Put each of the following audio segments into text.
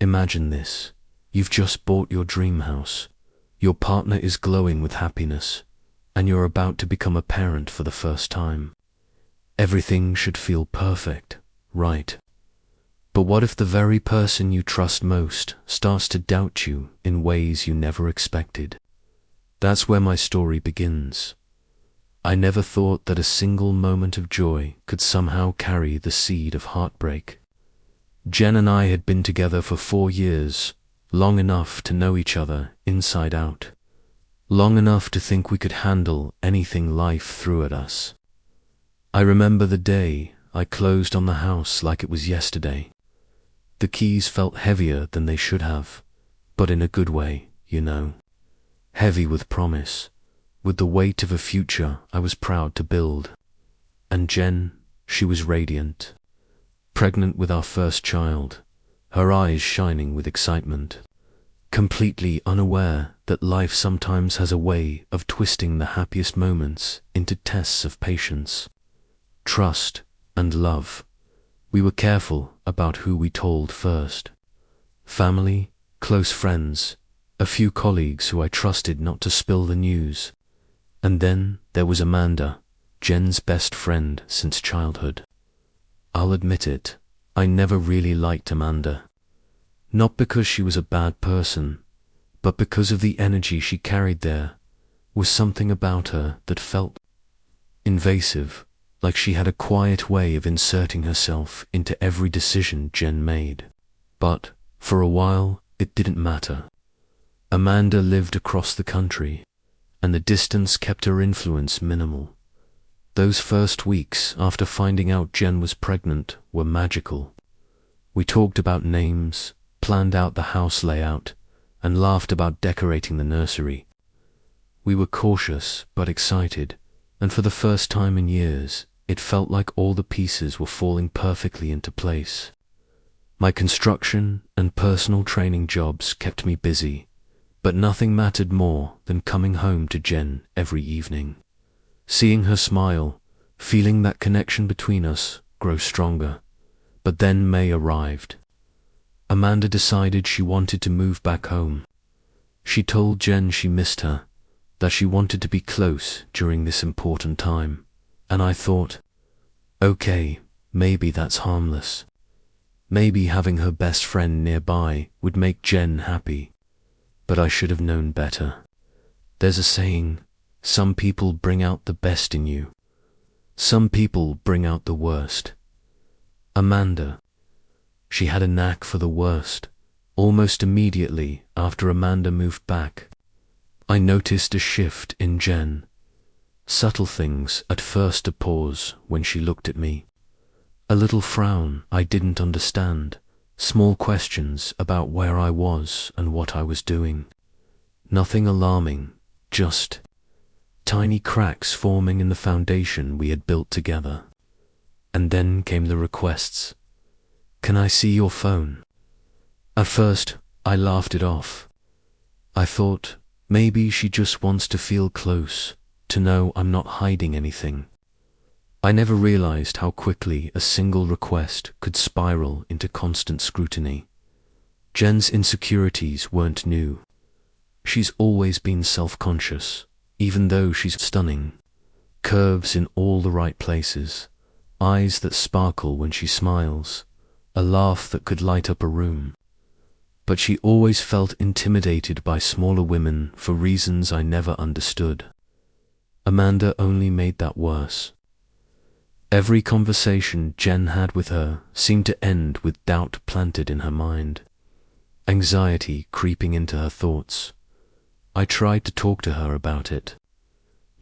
Imagine this. You've just bought your dream house. Your partner is glowing with happiness, and you're about to become a parent for the first time. Everything should feel perfect, right? But what if the very person you trust most starts to doubt you in ways you never expected? That's where my story begins. I never thought that a single moment of joy could somehow carry the seed of heartbreak. Jen and I had been together for 4 years, long enough to know each other inside out, long enough to think we could handle anything life threw at us. I remember the day I closed on the house like it was yesterday. The keys felt heavier than they should have, but in a good way, you know. Heavy with promise, with the weight of a future I was proud to build. And Jen, she was radiant, pregnant with our first child, her eyes shining with excitement, completely unaware that life sometimes has a way of twisting the happiest moments into tests of patience, trust, and love. We were careful about who we told first. Family, close friends, a few colleagues who I trusted not to spill the news. And then there was Amanda, Jen's best friend since childhood. I'll admit it, I never really liked Amanda. Not because she was a bad person, but because of the energy she carried. There was something about her that felt invasive, like she had a quiet way of inserting herself into every decision Jen made. But, for a while, it didn't matter. Amanda lived across the country, and the distance kept her influence minimal. Those first weeks after finding out Jen was pregnant were magical. We talked about names, planned out the house layout, and laughed about decorating the nursery. We were cautious but excited, and for the first time in years, it felt like all the pieces were falling perfectly into place. My construction and personal training jobs kept me busy, but nothing mattered more than coming home to Jen every evening. Seeing her smile, feeling that connection between us grow stronger. But then May arrived. Amanda decided she wanted to move back home. She told Jen she missed her, that she wanted to be close during this important time. And I thought, okay, maybe that's harmless. Maybe having her best friend nearby would make Jen happy. But I should have known better. There's a saying, some people bring out the best in you. Some people bring out the worst. Amanda, she had a knack for the worst. Almost immediately after Amanda moved back, I noticed a shift in Jen. Subtle things, at first a pause when she looked at me. A little frown I didn't understand. Small questions about where I was and what I was doing. Nothing alarming, just tiny cracks forming in the foundation we had built together. And then came the requests. Can I see your phone? At first, I laughed it off. I thought, maybe she just wants to feel close, to know I'm not hiding anything. I never realized how quickly a single request could spiral into constant scrutiny. Jen's insecurities weren't new. She's always been self-conscious, even though she's stunning. Curves in all the right places, eyes that sparkle when she smiles, a laugh that could light up a room. But she always felt intimidated by smaller women for reasons I never understood. Amanda only made that worse. Every conversation Jen had with her seemed to end with doubt planted in her mind, anxiety creeping into her thoughts. I tried to talk to her about it.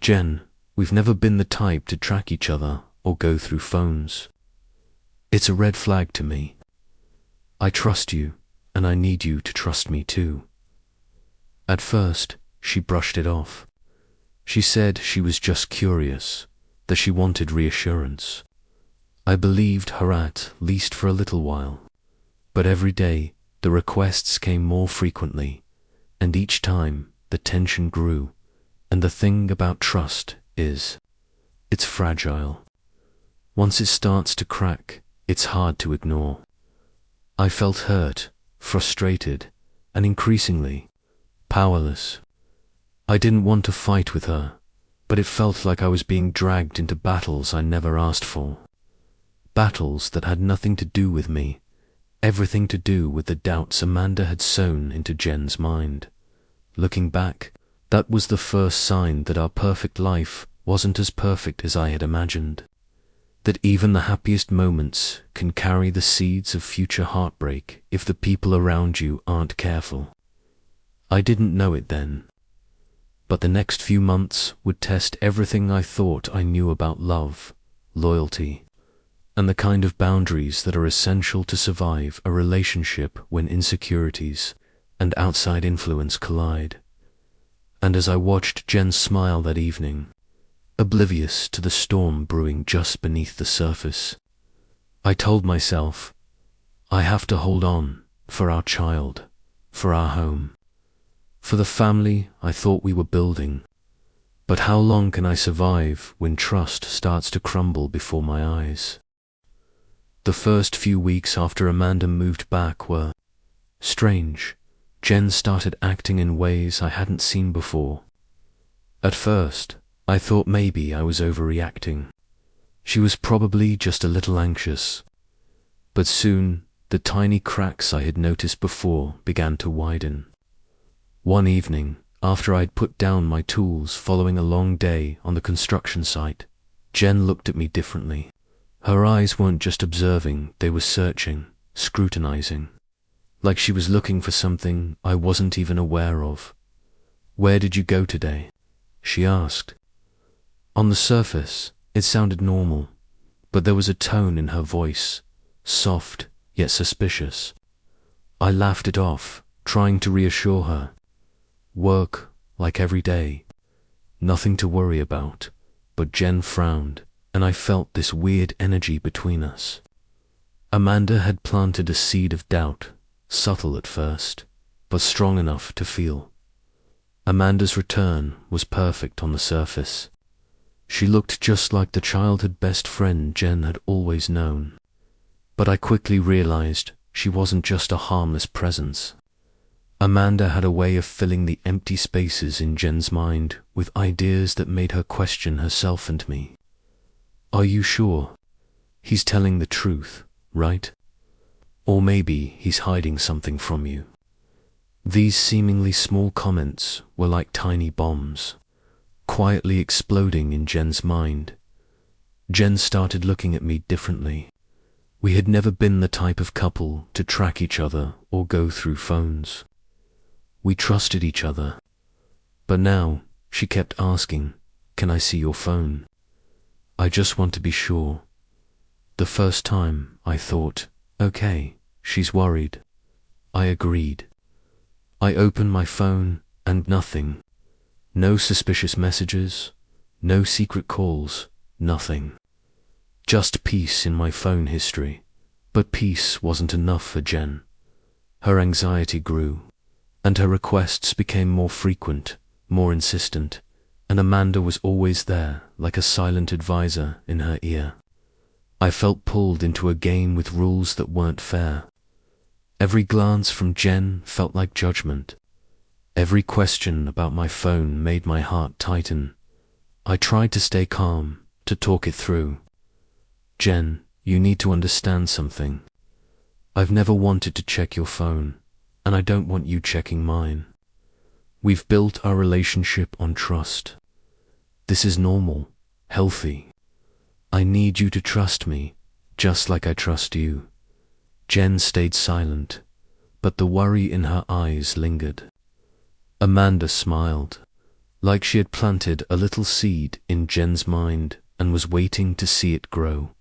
Jen, we've never been the type to track each other or go through phones. It's a red flag to me. I trust you, and I need you to trust me too. At first, she brushed it off. She said she was just curious, that she wanted reassurance. I believed her at least for a little while, but every day the requests came more frequently, and each time the tension grew. And the thing about trust is, it's fragile. Once it starts to crack, it's hard to ignore. I felt hurt, frustrated, and increasingly powerless. I didn't want to fight with her, but it felt like I was being dragged into battles I never asked for. Battles that had nothing to do with me, everything to do with the doubts Amanda had sown into Jen's mind. Looking back, that was the first sign that our perfect life wasn't as perfect as I had imagined. That even the happiest moments can carry the seeds of future heartbreak if the people around you aren't careful. I didn't know it then, but the next few months would test everything I thought I knew about love, loyalty, and the kind of boundaries that are essential to survive a relationship when insecurities and outside influence collide. And as I watched Jen smile that evening, oblivious to the storm brewing just beneath the surface, I told myself, I have to hold on for our child, for our home, for the family I thought we were building. But how long can I survive when trust starts to crumble before my eyes? The first few weeks after Amanda moved back were strange. Jen started acting in ways I hadn't seen before. At first, I thought maybe I was overreacting. She was probably just a little anxious. But soon, the tiny cracks I had noticed before began to widen. One evening, after I'd put down my tools following a long day on the construction site, Jen looked at me differently. Her eyes weren't just observing, they were searching, scrutinizing. Like she was looking for something I wasn't even aware of. "Where did you go today?" she asked. On the surface, it sounded normal, but there was a tone in her voice, soft yet suspicious. I laughed it off, trying to reassure her. Work, like every day. Nothing to worry about. But Jen frowned, and I felt this weird energy between us. Amanda had planted a seed of doubt, subtle at first, but strong enough to feel. Amanda's return was perfect on the surface. She looked just like the childhood best friend Jen had always known. But I quickly realized she wasn't just a harmless presence. Amanda had a way of filling the empty spaces in Jen's mind with ideas that made her question herself and me. "Are you sure? He's telling the truth, right? Or maybe he's hiding something from you." These seemingly small comments were like tiny bombs, quietly exploding in Jen's mind. Jen started looking at me differently. We had never been the type of couple to track each other or go through phones. We trusted each other. But now, she kept asking, "Can I see your phone?" "I just want to be sure." The first time, I thought, okay, she's worried. I agreed. I opened my phone, and nothing. No suspicious messages, no secret calls, nothing. Just peace in my phone history. But peace wasn't enough for Jen. Her anxiety grew, and her requests became more frequent, more insistent, and Amanda was always there, like a silent advisor in her ear. I felt pulled into a game with rules that weren't fair. Every glance from Jen felt like judgment. Every question about my phone made my heart tighten. I tried to stay calm, to talk it through. "Jen, you need to understand something. I've never wanted to check your phone, and I don't want you checking mine. We've built our relationship on trust. This is normal, healthy. I need you to trust me, just like I trust you." Jen stayed silent, but the worry in her eyes lingered. Amanda smiled, like she had planted a little seed in Jen's mind and was waiting to see it grow.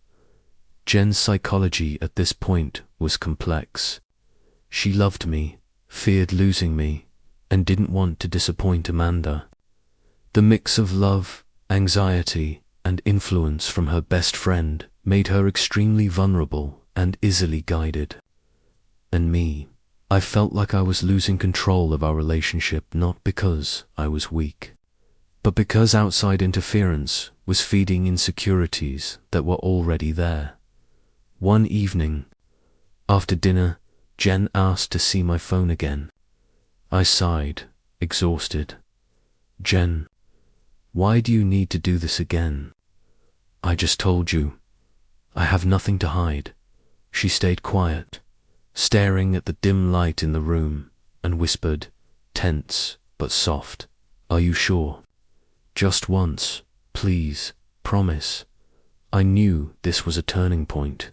Jen's psychology at this point was complex. She loved me, feared losing me, and didn't want to disappoint Amanda. The mix of love, anxiety, and influence from her best friend made her extremely vulnerable and easily guided. And me, I felt like I was losing control of our relationship not because I was weak, but because outside interference was feeding insecurities that were already there. One evening, after dinner, Jen asked to see my phone again. I sighed, exhausted. Jen, why do you need to do this again? I just told you. I have nothing to hide. She stayed quiet, staring at the dim light in the room, and whispered, tense but soft, "Are you sure? Just once, please, promise." I knew this was a turning point.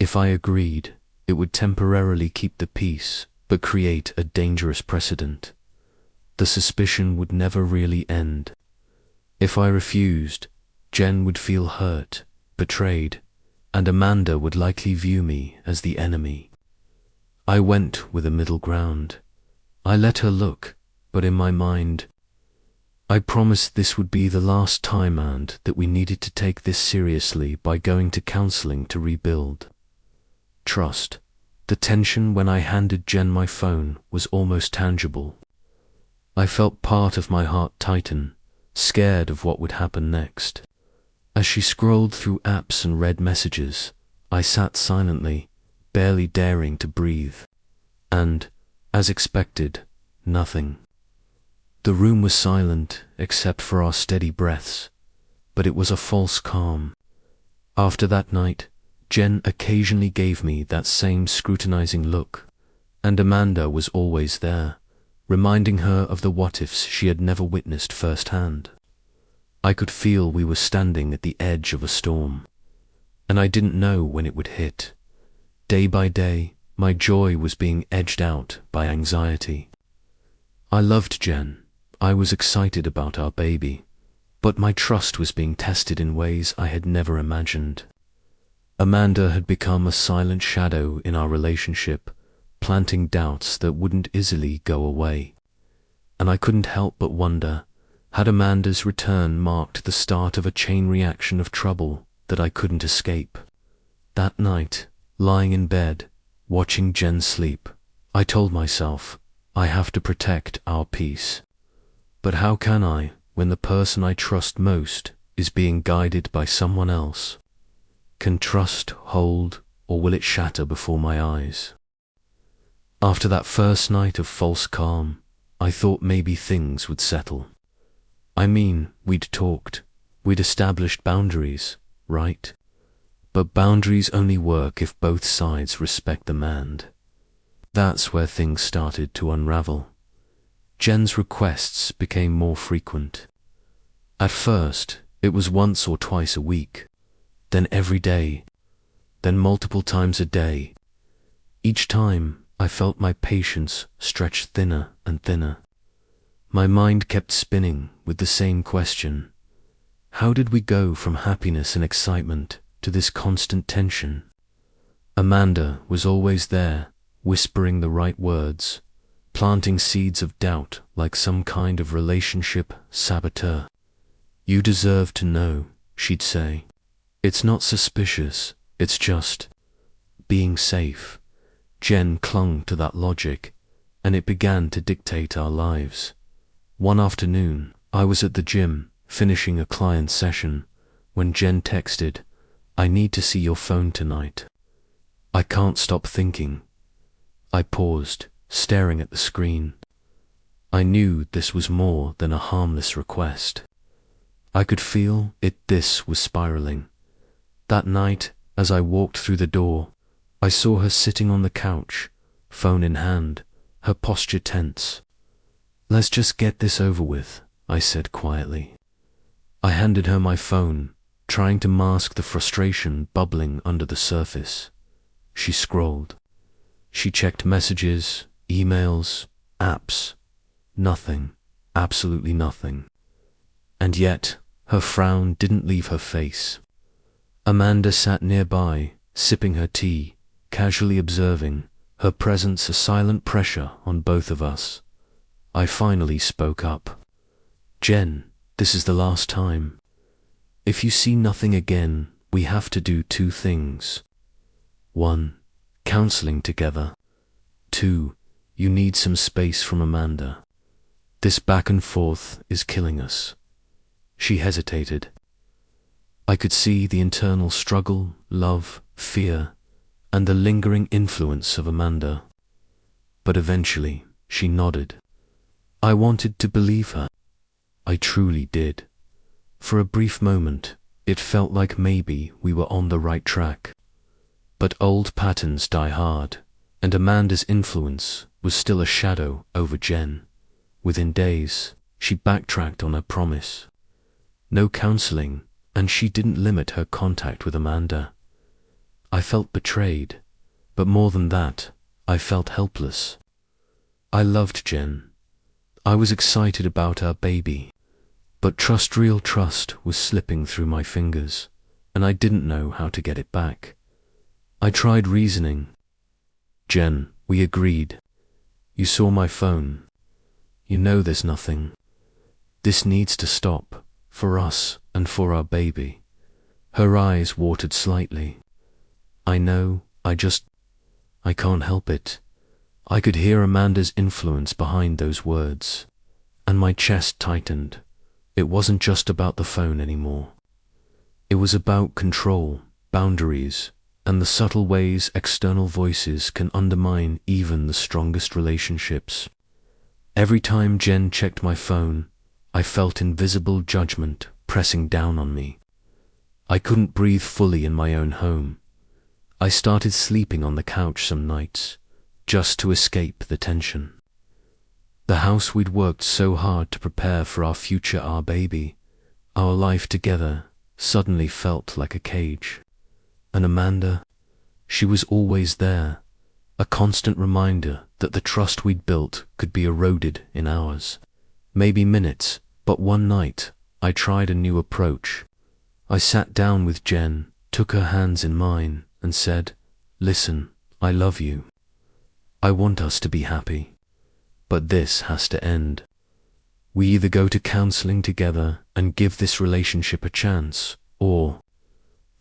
If I agreed, it would temporarily keep the peace, but create a dangerous precedent. The suspicion would never really end. If I refused, Jen would feel hurt, betrayed, and Amanda would likely view me as the enemy. I went with a middle ground. I let her look, but in my mind, I promised this would be the last time and that we needed to take this seriously by going to counseling to rebuild. Trust. The tension when I handed Jen my phone was almost tangible. I felt part of my heart tighten, scared of what would happen next. As she scrolled through apps and read messages, I sat silently, barely daring to breathe. And, as expected, nothing. The room was silent except for our steady breaths, but it was a false calm. After that night, Jen occasionally gave me that same scrutinizing look, and Amanda was always there, reminding her of the what-ifs she had never witnessed firsthand. I could feel we were standing at the edge of a storm, and I didn't know when it would hit. Day by day, my joy was being edged out by anxiety. I loved Jen. I was excited about our baby, but my trust was being tested in ways I had never imagined. Amanda had become a silent shadow in our relationship, planting doubts that wouldn't easily go away. And I couldn't help but wonder, had Amanda's return marked the start of a chain reaction of trouble that I couldn't escape? That night, lying in bed, watching Jen sleep, I told myself, I have to protect our peace. But how can I, when the person I trust most is being guided by someone else? Can trust hold, or will it shatter before my eyes? After that first night of false calm, I thought maybe things would settle. I mean, we'd talked, we'd established boundaries, right? But boundaries only work if both sides respect the man. That's where things started to unravel. Jen's requests became more frequent. At first, it was once or twice a week, then every day, then multiple times a day. Each time, I felt my patience stretch thinner and thinner. My mind kept spinning with the same question. How did we go from happiness and excitement to this constant tension? Amanda was always there, whispering the right words, planting seeds of doubt like some kind of relationship saboteur. "You deserve to know," she'd say. "It's not suspicious, it's just being safe." Jen clung to that logic, and it began to dictate our lives. One afternoon, I was at the gym, finishing a client session, when Jen texted, "I need to see your phone tonight. I can't stop thinking." I paused, staring at the screen. I knew this was more than a harmless request. I could feel this was spiraling. That night, as I walked through the door, I saw her sitting on the couch, phone in hand, her posture tense. "Let's just get this over with," I said quietly. I handed her my phone, trying to mask the frustration bubbling under the surface. She scrolled. She checked messages, emails, apps. Nothing, absolutely nothing. And yet, her frown didn't leave her face. Amanda sat nearby, sipping her tea, casually observing, her presence a silent pressure on both of us. I finally spoke up. "Jen, this is the last time. If you see nothing again, we have to do two things. 1. Counseling together. 2. You need some space from Amanda. This back and forth is killing us." She hesitated. I could see the internal struggle, love, fear, and the lingering influence of Amanda. But eventually, she nodded. I wanted to believe her. I truly did. For a brief moment, it felt like maybe we were on the right track. But old patterns die hard, and Amanda's influence was still a shadow over Jen. Within days, she backtracked on her promise. No counseling, and she didn't limit her contact with Amanda. I felt betrayed, but more than that, I felt helpless. I loved Jen. I was excited about our baby, but real trust was slipping through my fingers, and I didn't know how to get it back. I tried reasoning. Jen, we agreed. You saw my phone. You know there's nothing. This needs to stop, for us and for our baby. Her eyes watered slightly. I know, I can't help it. I could hear Amanda's influence behind those words, and my chest tightened. It wasn't just about the phone anymore. It was about control, boundaries, and the subtle ways external voices can undermine even the strongest relationships. Every time Jen checked my phone, I felt invisible judgment pressing down on me. I couldn't breathe fully in my own home. I started sleeping on the couch some nights, just to escape the tension. The house we'd worked so hard to prepare for our future, our baby, our life together, suddenly felt like a cage. And Amanda, she was always there, a constant reminder that the trust we'd built could be eroded in hours, maybe minutes. But one night, I tried a new approach. I sat down with Jen, took her hands in mine, and said, "Listen, I love you. I want us to be happy. But this has to end. We either go to counseling together and give this relationship a chance, or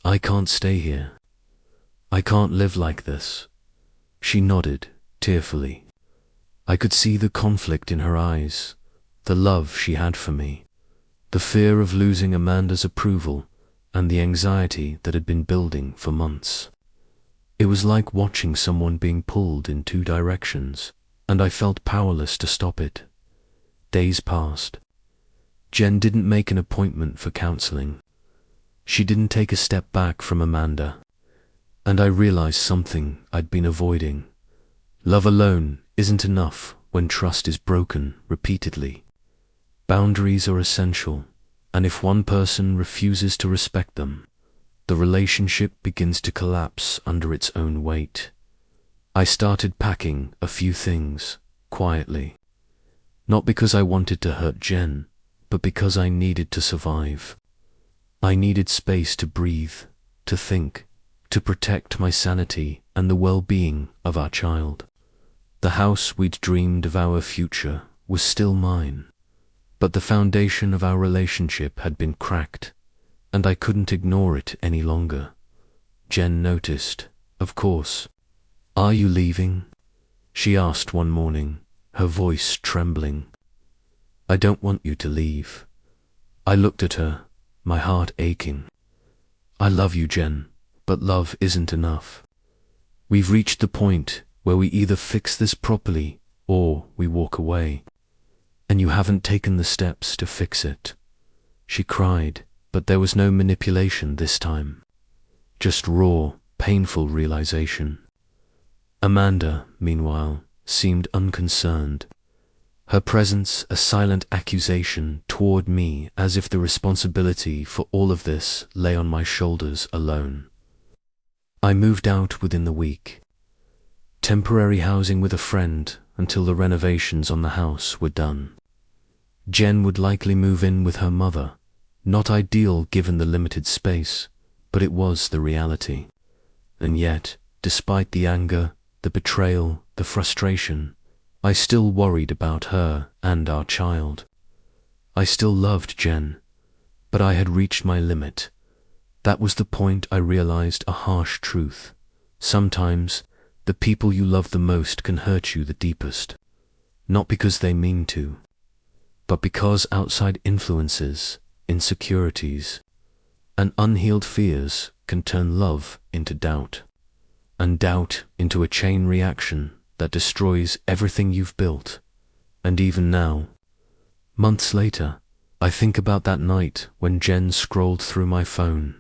I can't stay here. I can't live like this." She nodded, tearfully. I could see the conflict in her eyes, the love she had for me, the fear of losing Amanda's approval, and the anxiety that had been building for months. It was like watching someone being pulled in two directions, and I felt powerless to stop it. Days passed. Jen didn't make an appointment for counseling. She didn't take a step back from Amanda. And I realized something I'd been avoiding. Love alone isn't enough when trust is broken repeatedly. Boundaries are essential, and if one person refuses to respect them, the relationship begins to collapse under its own weight. I started packing a few things, quietly. Not because I wanted to hurt Jen, but because I needed to survive. I needed space to breathe, to think, to protect my sanity and the well-being of our child. The house we'd dreamed of our future was still mine, but the foundation of our relationship had been cracked, and I couldn't ignore it any longer. Jen noticed, of course. "Are you leaving?" she asked one morning, her voice trembling. "I don't want you to leave." I looked at her, my heart aching. "I love you, Jen, but love isn't enough. We've reached the point where we either fix this properly or we walk away. And you haven't taken the steps to fix it." She cried, but there was no manipulation this time. Just raw, painful realization. Amanda, meanwhile, seemed unconcerned. Her presence a silent accusation toward me, as if the responsibility for all of this lay on my shoulders alone. I moved out within the week. Temporary housing with a friend until the renovations on the house were done. Jen would likely move in with her mother. Not ideal given the limited space, but it was the reality. And yet, despite the anger, the betrayal, the frustration, I still worried about her and our child. I still loved Jen, but I had reached my limit. That was the point I realized a harsh truth. Sometimes, the people you love the most can hurt you the deepest. Not because they mean to, but because outside influences, insecurities, and unhealed fears can turn love into doubt. and doubt into a chain reaction that destroys everything you've built. And even now, months later, I think about that night when Jen scrolled through my phone.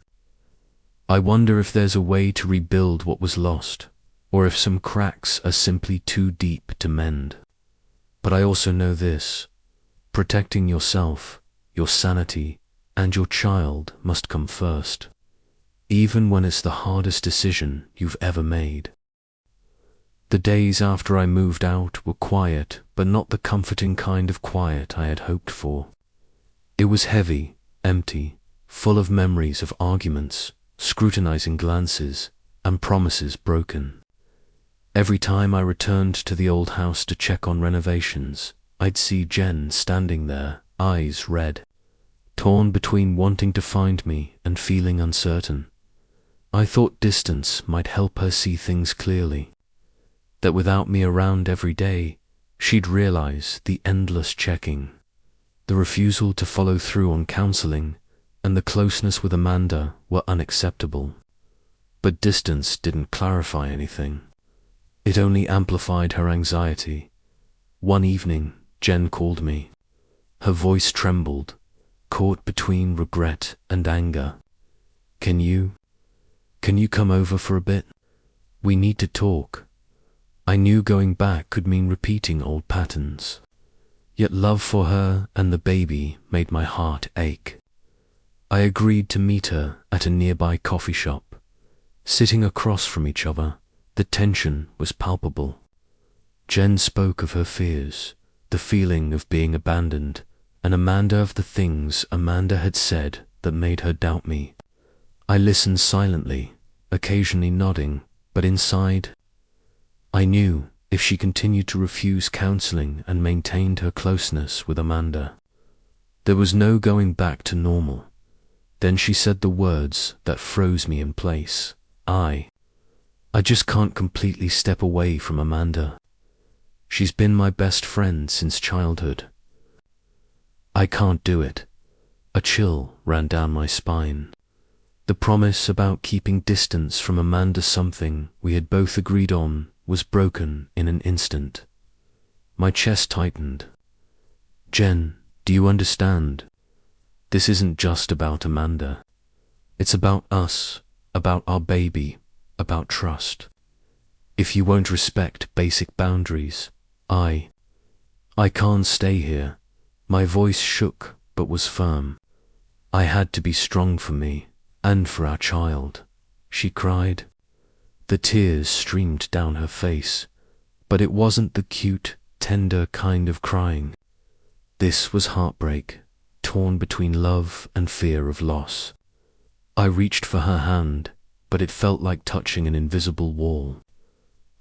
I wonder if there's a way to rebuild what was lost, or if some cracks are simply too deep to mend. But I also know this: protecting yourself, your sanity, and your child must come first, even when it's the hardest decision you've ever made. The days after I moved out were quiet, but not the comforting kind of quiet I had hoped for. It was heavy, empty, full of memories of arguments, scrutinizing glances, and promises broken. Every time I returned to the old house to check on renovations, I'd see Jen standing there, eyes red, torn between wanting to find me and feeling uncertain. I thought distance might help her see things clearly, that without me around every day, she'd realize the endless checking, the refusal to follow through on counseling, and the closeness with Amanda were unacceptable. But distance didn't clarify anything. It only amplified her anxiety. One evening, Jen called me. Her voice trembled, caught between regret and anger. Can you come over for a bit? We need to talk." I knew going back could mean repeating old patterns. Yet love for her and the baby made my heart ache. I agreed to meet her at a nearby coffee shop. Sitting across from each other, the tension was palpable. Jen spoke of her fears, the feeling of being abandoned, and Amanda of the things Amanda had said that made her doubt me. I listened silently, occasionally nodding, but inside, I knew if she continued to refuse counseling and maintained her closeness with Amanda, there was no going back to normal. Then she said the words that froze me in place. I just can't completely step away from Amanda. She's been my best friend since childhood. I can't do it. A chill ran down my spine. The promise about keeping distance from Amanda, something we had both agreed on, was broken in an instant. My chest tightened. Jen, do you understand? This isn't just about Amanda. It's about us, about our baby, about trust. If you won't respect basic boundaries, I can't stay here. My voice shook but was firm. I had to be strong for me and for our child, she cried. The tears streamed down her face, but it wasn't the cute, tender kind of crying. This was heartbreak, torn between love and fear of loss. I reached for her hand, but it felt like touching an invisible wall.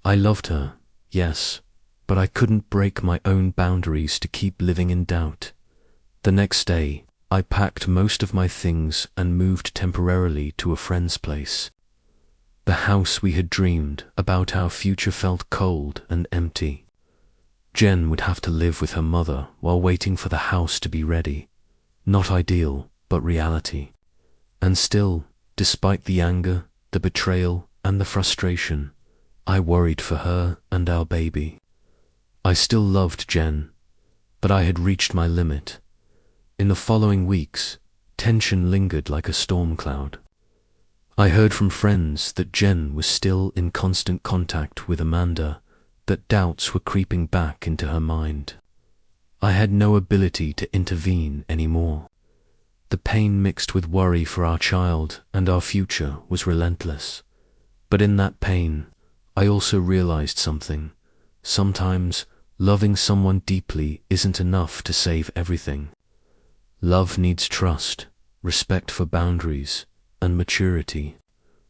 I loved her, yes, but I couldn't break my own boundaries to keep living in doubt. The next day, I packed most of my things and moved temporarily to a friend's place. The house we had dreamed about our future felt cold and empty. Jen would have to live with her mother while waiting for the house to be ready. Not ideal, but reality. And still, despite the anger, the betrayal, and the frustration, I worried for her and our baby. I still loved Jen, but I had reached my limit. In the following weeks, tension lingered like a storm cloud. I heard from friends that Jen was still in constant contact with Amanda, that doubts were creeping back into her mind. I had no ability to intervene anymore. The pain mixed with worry for our child and our future was relentless. But in that pain, I also realized something. Sometimes, loving someone deeply isn't enough to save everything. Love needs trust, respect for boundaries, and maturity.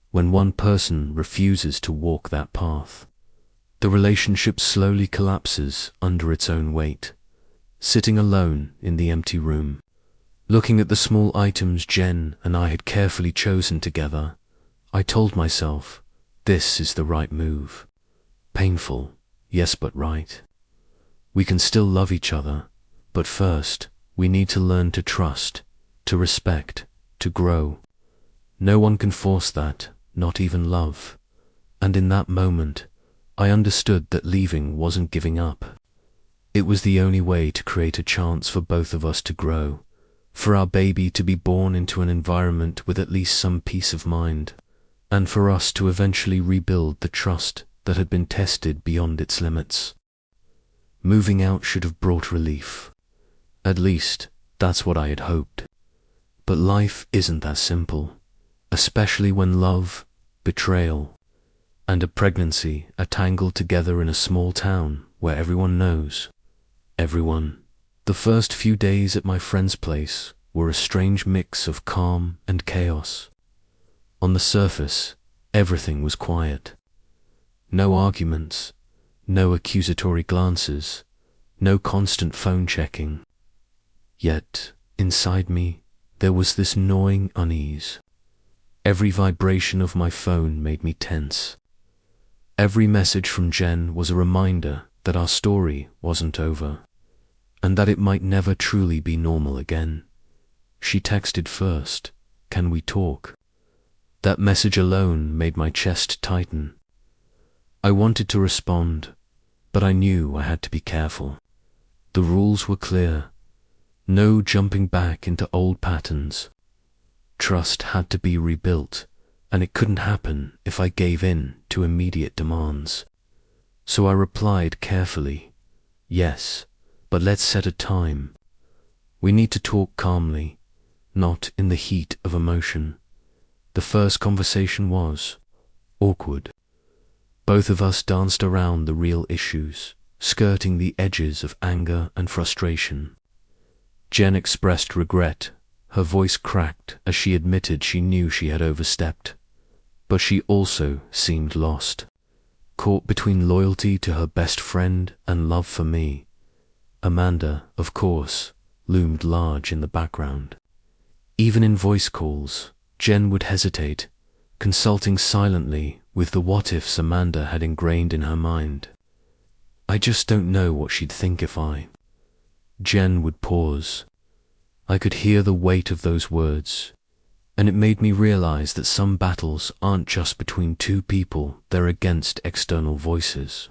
When one person refuses to walk that path, the relationship slowly collapses under its own weight. Sitting alone in the empty room, looking at the small items Jen and I had carefully chosen together, I told myself, this is the right move. Painful, yes, but right. We can still love each other, but first, we need to learn to trust, to respect, to grow. No one can force that, not even love. And in that moment, I understood that leaving wasn't giving up. It was the only way to create a chance for both of us to grow, for our baby to be born into an environment with at least some peace of mind, and for us to eventually rebuild the trust that had been tested beyond its limits. Moving out should have brought relief. At least, that's what I had hoped. But life isn't that simple, especially when love, betrayal, and a pregnancy are tangled together in a small town where everyone knows everyone. The first few days at my friend's place were a strange mix of calm and chaos. On the surface, everything was quiet. No arguments, no accusatory glances, no constant phone checking. Yet, inside me, there was this gnawing unease. Every vibration of my phone made me tense. Every message from Jen was a reminder that our story wasn't over, and that it might never truly be normal again. She texted first, "Can we talk?" That message alone made my chest tighten. I wanted to respond, but I knew I had to be careful. The rules were clear. No jumping back into old patterns. Trust had to be rebuilt, and it couldn't happen if I gave in to immediate demands. So I replied carefully, "Yes, but let's set a time. We need to talk calmly, not in the heat of emotion." The first conversation was awkward. Both of us danced around the real issues, skirting the edges of anger and frustration. Jen expressed regret. Her voice cracked as she admitted she knew she had overstepped. But she also seemed lost, caught between loyalty to her best friend and love for me. Amanda, of course, loomed large in the background. Even in voice calls, Jen would hesitate, consulting silently with the what-ifs Amanda had ingrained in her mind. "I just don't know what she'd think if I..." Jen would pause. I could hear the weight of those words, and it made me realize that some battles aren't just between two people, they're against external voices,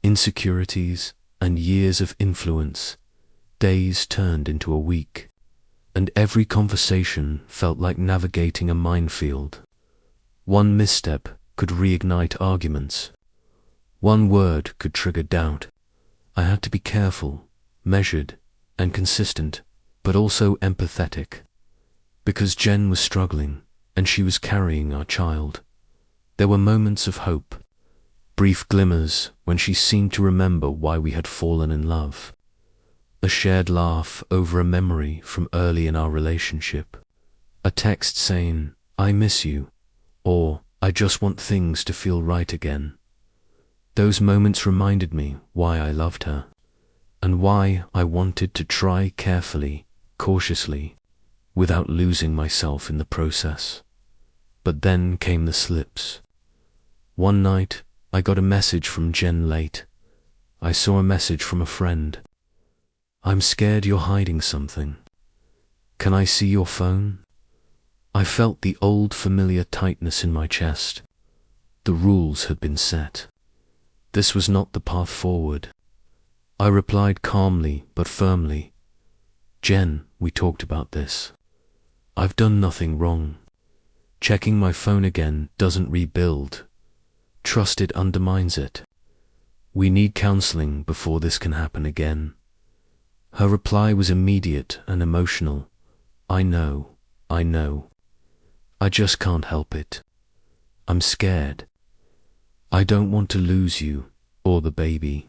insecurities, and years of influence. Days turned into a week, and every conversation felt like navigating a minefield. One misstep could reignite arguments. One word could trigger doubt. I had to be careful, measured, and consistent, but also empathetic, because Jen was struggling, and she was carrying our child. There were moments of hope, brief glimmers when she seemed to remember why we had fallen in love. A shared laugh over a memory from early in our relationship. A text saying, "I miss you," or "I just want things to feel right again." Those moments reminded me why I loved her, and why I wanted to try carefully, cautiously, without losing myself in the process. But then came the slips. One night, I got a message from Jen late. I saw a message from a friend. "I'm scared you're hiding something. Can I see your phone?" I felt the old familiar tightness in my chest. The rules had been set. This was not the path forward. I replied calmly but firmly, "Jen, we talked about this. I've done nothing wrong. Checking my phone again doesn't rebuild. Trust, it undermines it. We need counseling before this can happen again." Her reply was immediate and emotional. I know. I just can't help it. I'm scared. I don't want to lose you, or the baby,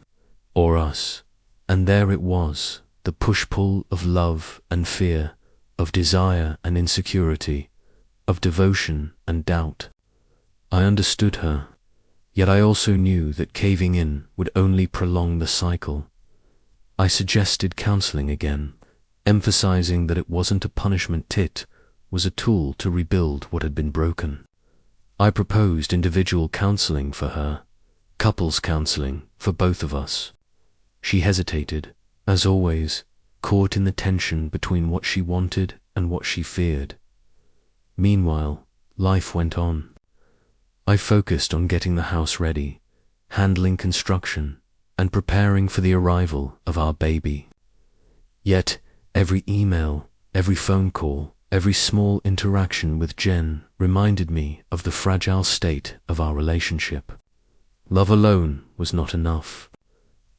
or us." And there it was, the push-pull of love and fear, of desire and insecurity, of devotion and doubt. I understood her, yet I also knew that caving in would only prolong the cycle. I suggested counseling again, emphasizing that it wasn't a punishment, it was a tool to rebuild what had been broken. I proposed individual counseling for her, couples counseling for both of us. She hesitated, as always, caught in the tension between what she wanted and what she feared. Meanwhile, life went on. I focused on getting the house ready, handling construction, and preparing for the arrival of our baby. Yet, every email, every phone call, every small interaction with Jen reminded me of the fragile state of our relationship. Love alone was not enough.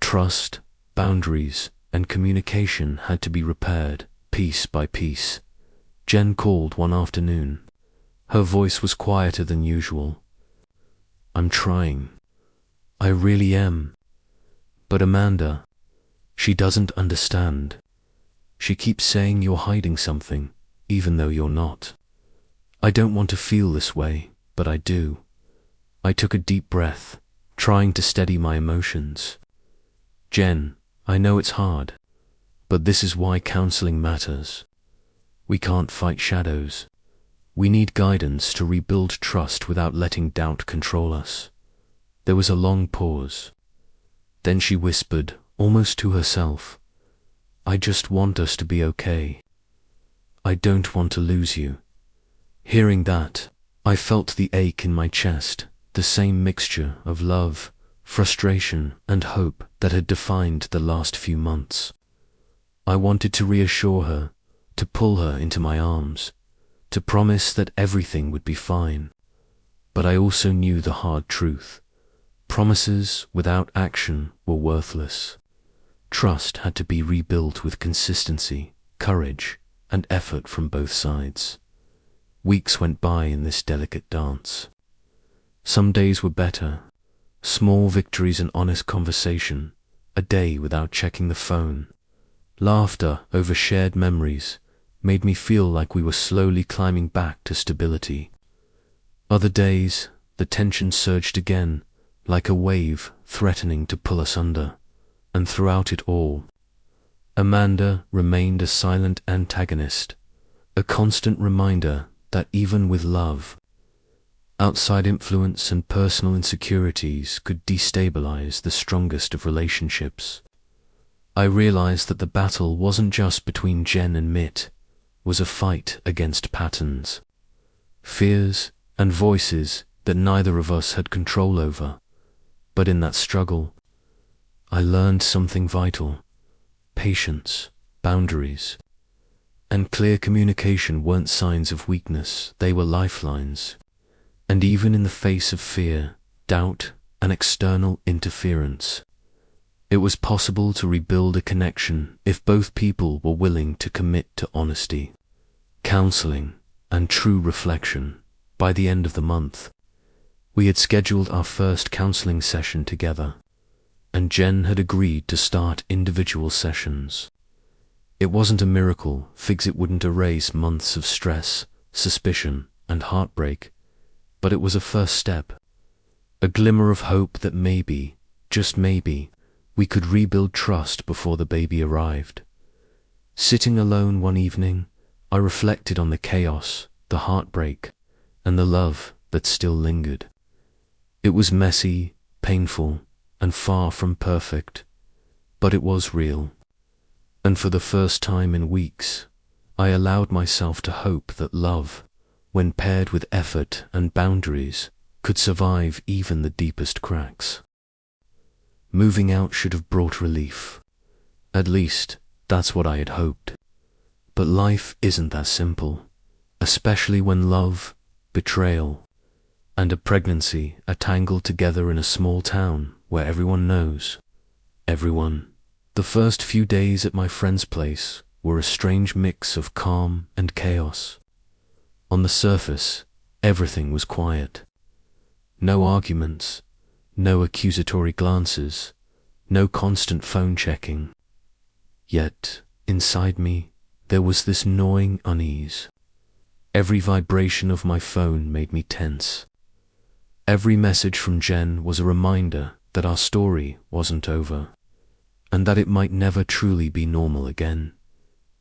Trust, boundaries, and communication had to be repaired, piece by piece. Jen called one afternoon. Her voice was quieter than usual. "I'm trying. I really am. But Amanda, she doesn't understand. She keeps saying you're hiding something, even though you're not. I don't want to feel this way, but I do." I took a deep breath, trying to steady my emotions. "Jen, I know it's hard, but this is why counseling matters. We can't fight shadows. We need guidance to rebuild trust without letting doubt control us." There was a long pause. Then she whispered, almost to herself, "I just want us to be okay. I don't want to lose you." Hearing that, I felt the ache in my chest, the same mixture of love, frustration, and hope that had defined the last few months. I wanted to reassure her, to pull her into my arms, to promise that everything would be fine. But I also knew the hard truth. Promises without action were worthless. Trust had to be rebuilt with consistency, courage, and effort from both sides. Weeks went by in this delicate dance. Some days were better, small victories and honest conversation, a day without checking the phone. Laughter over shared memories made me feel like we were slowly climbing back to stability. Other days, the tension surged again, like a wave threatening to pull us under. And throughout it all, Amanda remained a silent antagonist, a constant reminder that even with love, outside influence and personal insecurities could destabilize the strongest of relationships. I realized that the battle wasn't just between Jen and Mitt, it was a fight against patterns, fears, and voices that neither of us had control over. But in that struggle, I learned something vital. Patience, boundaries, and clear communication weren't signs of weakness, they were lifelines. And even in the face of fear, doubt, and external interference, it was possible to rebuild a connection if both people were willing to commit to honesty, counseling, and true reflection. By the end of the month, we had scheduled our first counseling session together, and Jen had agreed to start individual sessions. It wasn't a miracle, fix it wouldn't erase months of stress, suspicion, and heartbreak, but it was a first step, a glimmer of hope that maybe, just maybe, we could rebuild trust before the baby arrived. Sitting alone one evening, I reflected on the chaos, the heartbreak, and the love that still lingered. It was messy, painful, and far from perfect, but it was real. And for the first time in weeks, I allowed myself to hope that love, when paired with effort and boundaries, could survive even the deepest cracks. Moving out should have brought relief. At least, that's what I had hoped. But life isn't that simple, especially when love, betrayal, and a pregnancy are tangled together in a small town where everyone knows everyone. The first few days at my friend's place were a strange mix of calm and chaos. On the surface, everything was quiet. No arguments, no accusatory glances, no constant phone checking. Yet, inside me, there was this gnawing unease. Every vibration of my phone made me tense. Every message from Jen was a reminder that our story wasn't over, and that it might never truly be normal again.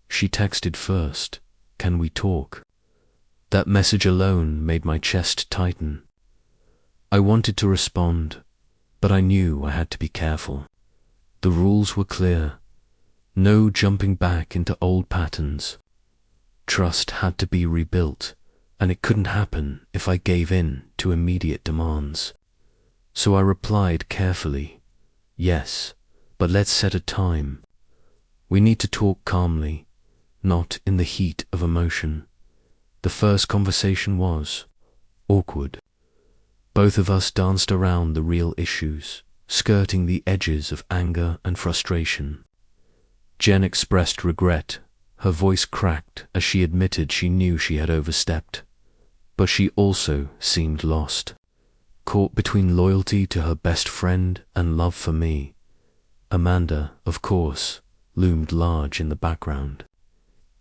She texted first, "Can we talk?" That message alone made my chest tighten. I wanted to respond, but I knew I had to be careful. The rules were clear. No jumping back into old patterns. Trust had to be rebuilt, and it couldn't happen if I gave in to immediate demands. So I replied carefully, "Yes, but let's set a time. We need to talk calmly, not in the heat of emotion." The first conversation was awkward. Both of us danced around the real issues, skirting the edges of anger and frustration. Jen expressed regret. Her voice cracked as she admitted she knew she had overstepped. But she also seemed lost, caught between loyalty to her best friend and love for me. Amanda, of course, loomed large in the background.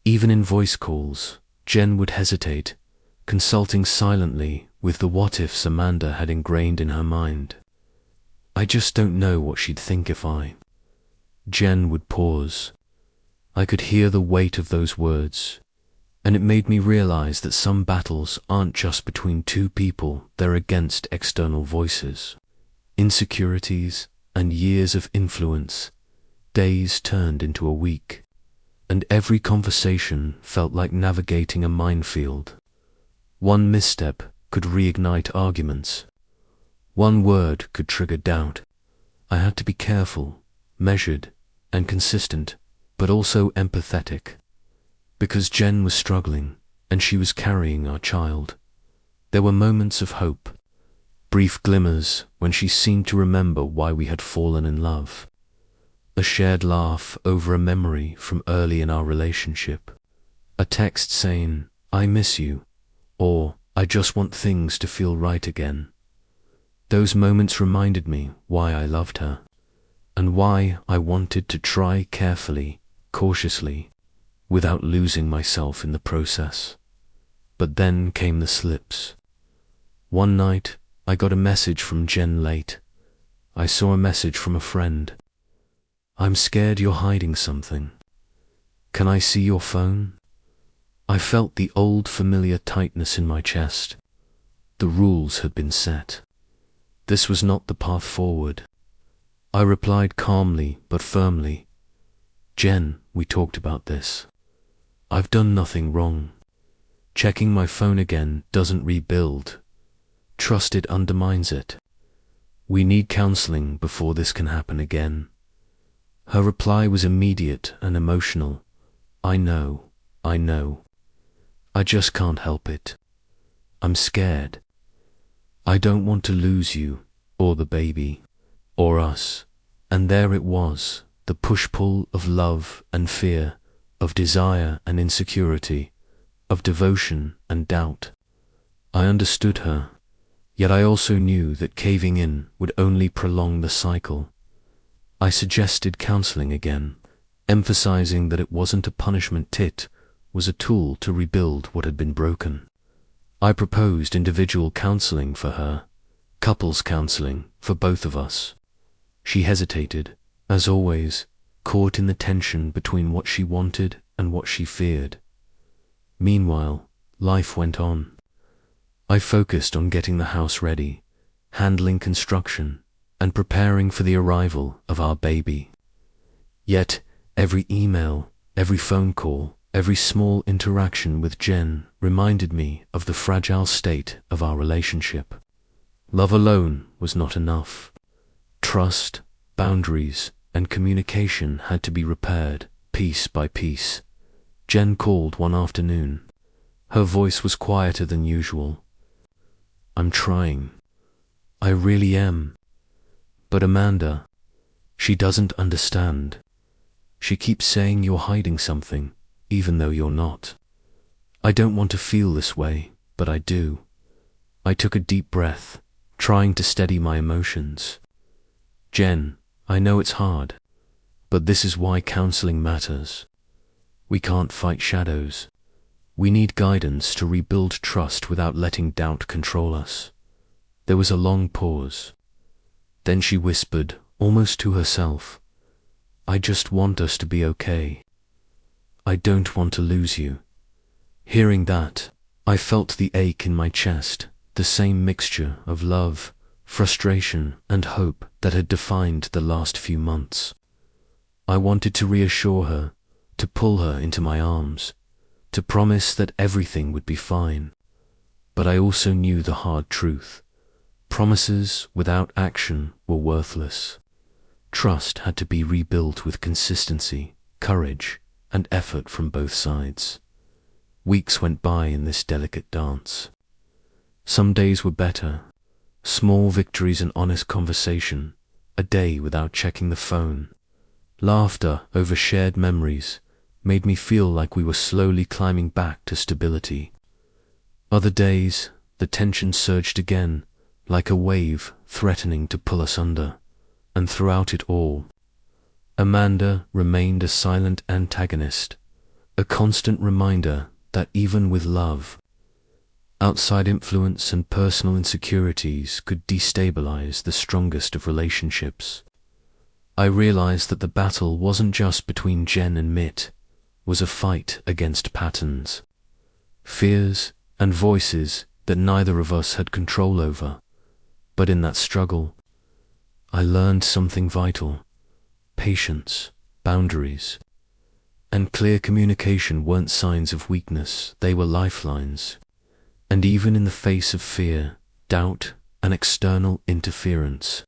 Even in voice calls, Jen would hesitate, consulting silently with the what-ifs Amanda had ingrained in her mind. "I just don't know what she'd think if I..." Jen would pause. I could hear the weight of those words, and it made me realize that some battles aren't just between two people, they're against external voices, insecurities, and years of influence. Days turned into a week, and every conversation felt like navigating a minefield. One misstep could reignite arguments. One word could trigger doubt. I had to be careful, measured, and consistent, but also empathetic. Because Jen was struggling, and she was carrying our child. There were moments of hope, brief glimmers when she seemed to remember why we had fallen in love. A shared laugh over a memory from early in our relationship. A text saying, "I miss you," or "I just want things to feel right again." Those moments reminded me why I loved her, and why I wanted to try carefully, cautiously, without losing myself in the process. But then came the slips. One night, I got a message from Jen late. I saw a message from a friend. "I'm scared you're hiding something. Can I see your phone?" I felt the old familiar tightness in my chest. The rules had been set. This was not the path forward. I replied calmly but firmly, "Jen, we talked about this. I've done nothing wrong. Checking my phone again doesn't rebuild. Trust, it undermines it. We need counseling before this can happen again." Her reply was immediate and emotional. I know. I just can't help it. I'm scared. I don't want to lose you, or the baby, or us." And there it was, the push-pull of love and fear, of desire and insecurity, of devotion and doubt. I understood her, yet I also knew that caving in would only prolong the cycle. I suggested counseling again, emphasizing that it wasn't a punishment, it was a tool to rebuild what had been broken. I proposed individual counseling for her, couples counseling for both of us. She hesitated, as always, caught in the tension between what she wanted and what she feared. Meanwhile, life went on. I focused on getting the house ready, handling construction, and preparing for the arrival of our baby. Yet, every email, every phone call, every small interaction with Jen reminded me of the fragile state of our relationship. Love alone was not enough. Trust, boundaries, and communication had to be repaired, piece by piece. Jen called one afternoon. Her voice was quieter than usual. "I'm trying. I really am. But Amanda, she doesn't understand. She keeps saying you're hiding something, even though you're not. I don't want to feel this way, but I do." I took a deep breath, trying to steady my emotions. "Jen, I know it's hard, but this is why counseling matters. We can't fight shadows. We need guidance to rebuild trust without letting doubt control us." There was a long pause. Then she whispered, almost to herself, "I just want us to be okay. I don't want to lose you." Hearing that, I felt the ache in my chest, the same mixture of love, frustration, and hope that had defined the last few months. I wanted to reassure her, to pull her into my arms, to promise that everything would be fine. But I also knew the hard truth. Promises without action were worthless. Trust had to be rebuilt with consistency, courage, and effort from both sides. Weeks went by in this delicate dance. Some days were better. Small victories and honest conversation, a day without checking the phone. Laughter over shared memories made me feel like we were slowly climbing back to stability. Other days, the tension surged again, like a wave threatening to pull us under. And throughout it all, Amanda remained a silent antagonist, a constant reminder that even with love, outside influence and personal insecurities could destabilize the strongest of relationships. I realized that the battle wasn't just between Jen and Mitt, was a fight against patterns, fears, and voices that neither of us had control over. But in that struggle, I learned something vital. Patience, boundaries, and clear communication weren't signs of weakness, they were lifelines. And even in the face of fear, doubt, and external interference,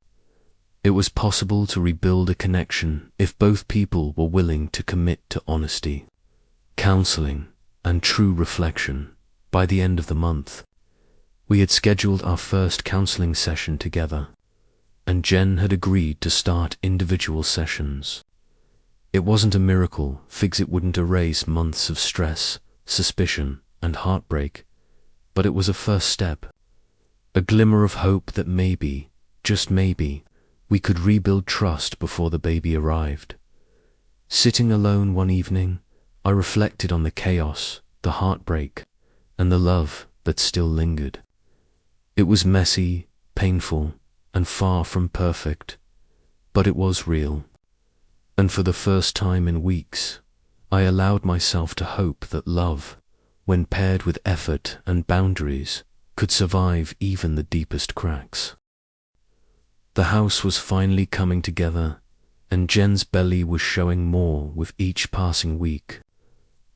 it was possible to rebuild a connection if both people were willing to commit to honesty, counseling, and true reflection. By the end of the month, we had scheduled our first counseling session together, and Jen had agreed to start individual sessions. It wasn't a miracle, figs it wouldn't erase months of stress, suspicion, and heartbreak, but it was a first step, a glimmer of hope that maybe, just maybe, we could rebuild trust before the baby arrived. Sitting alone one evening, I reflected on the chaos, the heartbreak, and the love that still lingered. It was messy, painful, and far from perfect, but it was real. And for the first time in weeks, I allowed myself to hope that love, when paired with effort and boundaries, could survive even the deepest cracks. The house was finally coming together, and Jen's belly was showing more with each passing week.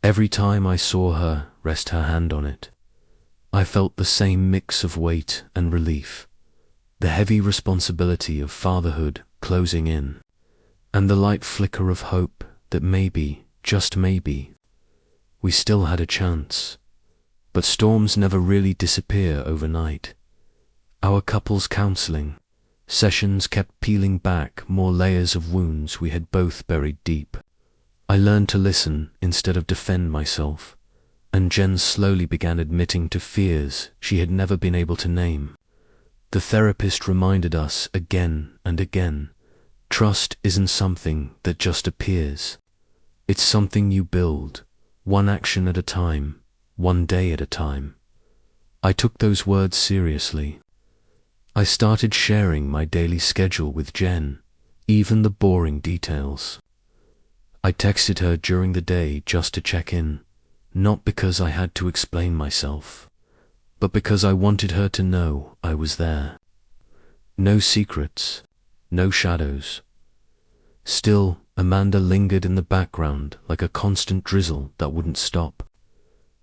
Every time I saw her rest her hand on it, I felt the same mix of weight and relief, the heavy responsibility of fatherhood closing in, and the light flicker of hope that maybe, just maybe, we still had a chance. But storms never really disappear overnight. Our couples counseling sessions kept peeling back more layers of wounds we had both buried deep. I learned to listen instead of defend myself, and Jen slowly began admitting to fears she had never been able to name. The therapist reminded us again and again, trust isn't something that just appears. It's something you build, one action at a time, one day at a time. I took those words seriously. I started sharing my daily schedule with Jen, even the boring details. I texted her during the day just to check in, not because I had to explain myself, but because I wanted her to know I was there. No secrets, no shadows. Still, Amanda lingered in the background like a constant drizzle that wouldn't stop.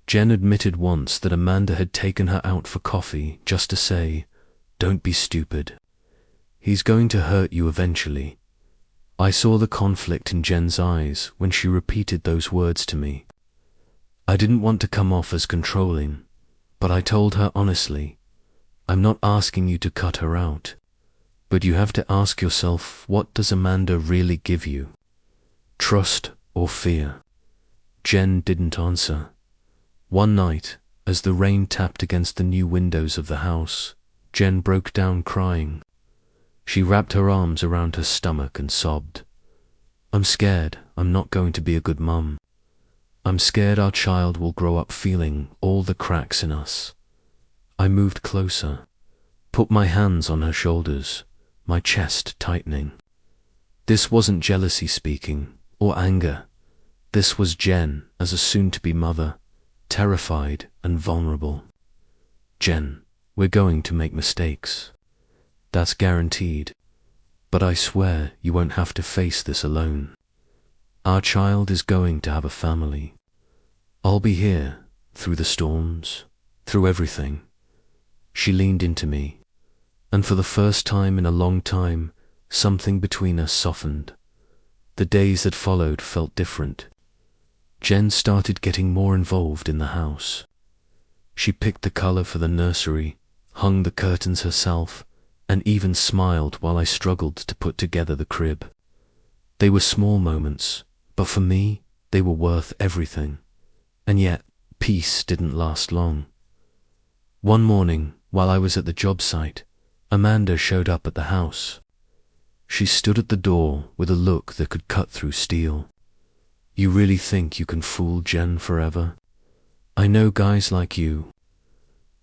Jen admitted once that Amanda had taken her out for coffee just to say, "Don't be stupid. He's going to hurt you eventually." I saw the conflict in Jen's eyes when she repeated those words to me. I didn't want to come off as controlling, but I told her honestly, I'm not asking you to cut her out, but you have to ask yourself, what does Amanda really give you? Trust or fear? Jen didn't answer. One night, as the rain tapped against the new windows of the house, Jen broke down crying. She wrapped her arms around her stomach and sobbed. I'm scared I'm not going to be a good mum. I'm scared our child will grow up feeling all the cracks in us. I moved closer, put my hands on her shoulders, my chest tightening. This wasn't jealousy speaking, or anger. This was Jen as a soon-to-be mother, terrified and vulnerable. Jen, we're going to make mistakes. That's guaranteed. But I swear you won't have to face this alone. Our child is going to have a family. I'll be here, through the storms, through everything. She leaned into me, and for the first time in a long time, something between us softened. The days that followed felt different. Jen started getting more involved in the house. She picked the color for the nursery, hung the curtains herself, and even smiled while I struggled to put together the crib. They were small moments, but for me, they were worth everything. And yet, peace didn't last long. One morning, while I was at the job site, Amanda showed up at the house. She stood at the door with a look that could cut through steel. "You really think you can fool Jen forever? I know guys like you.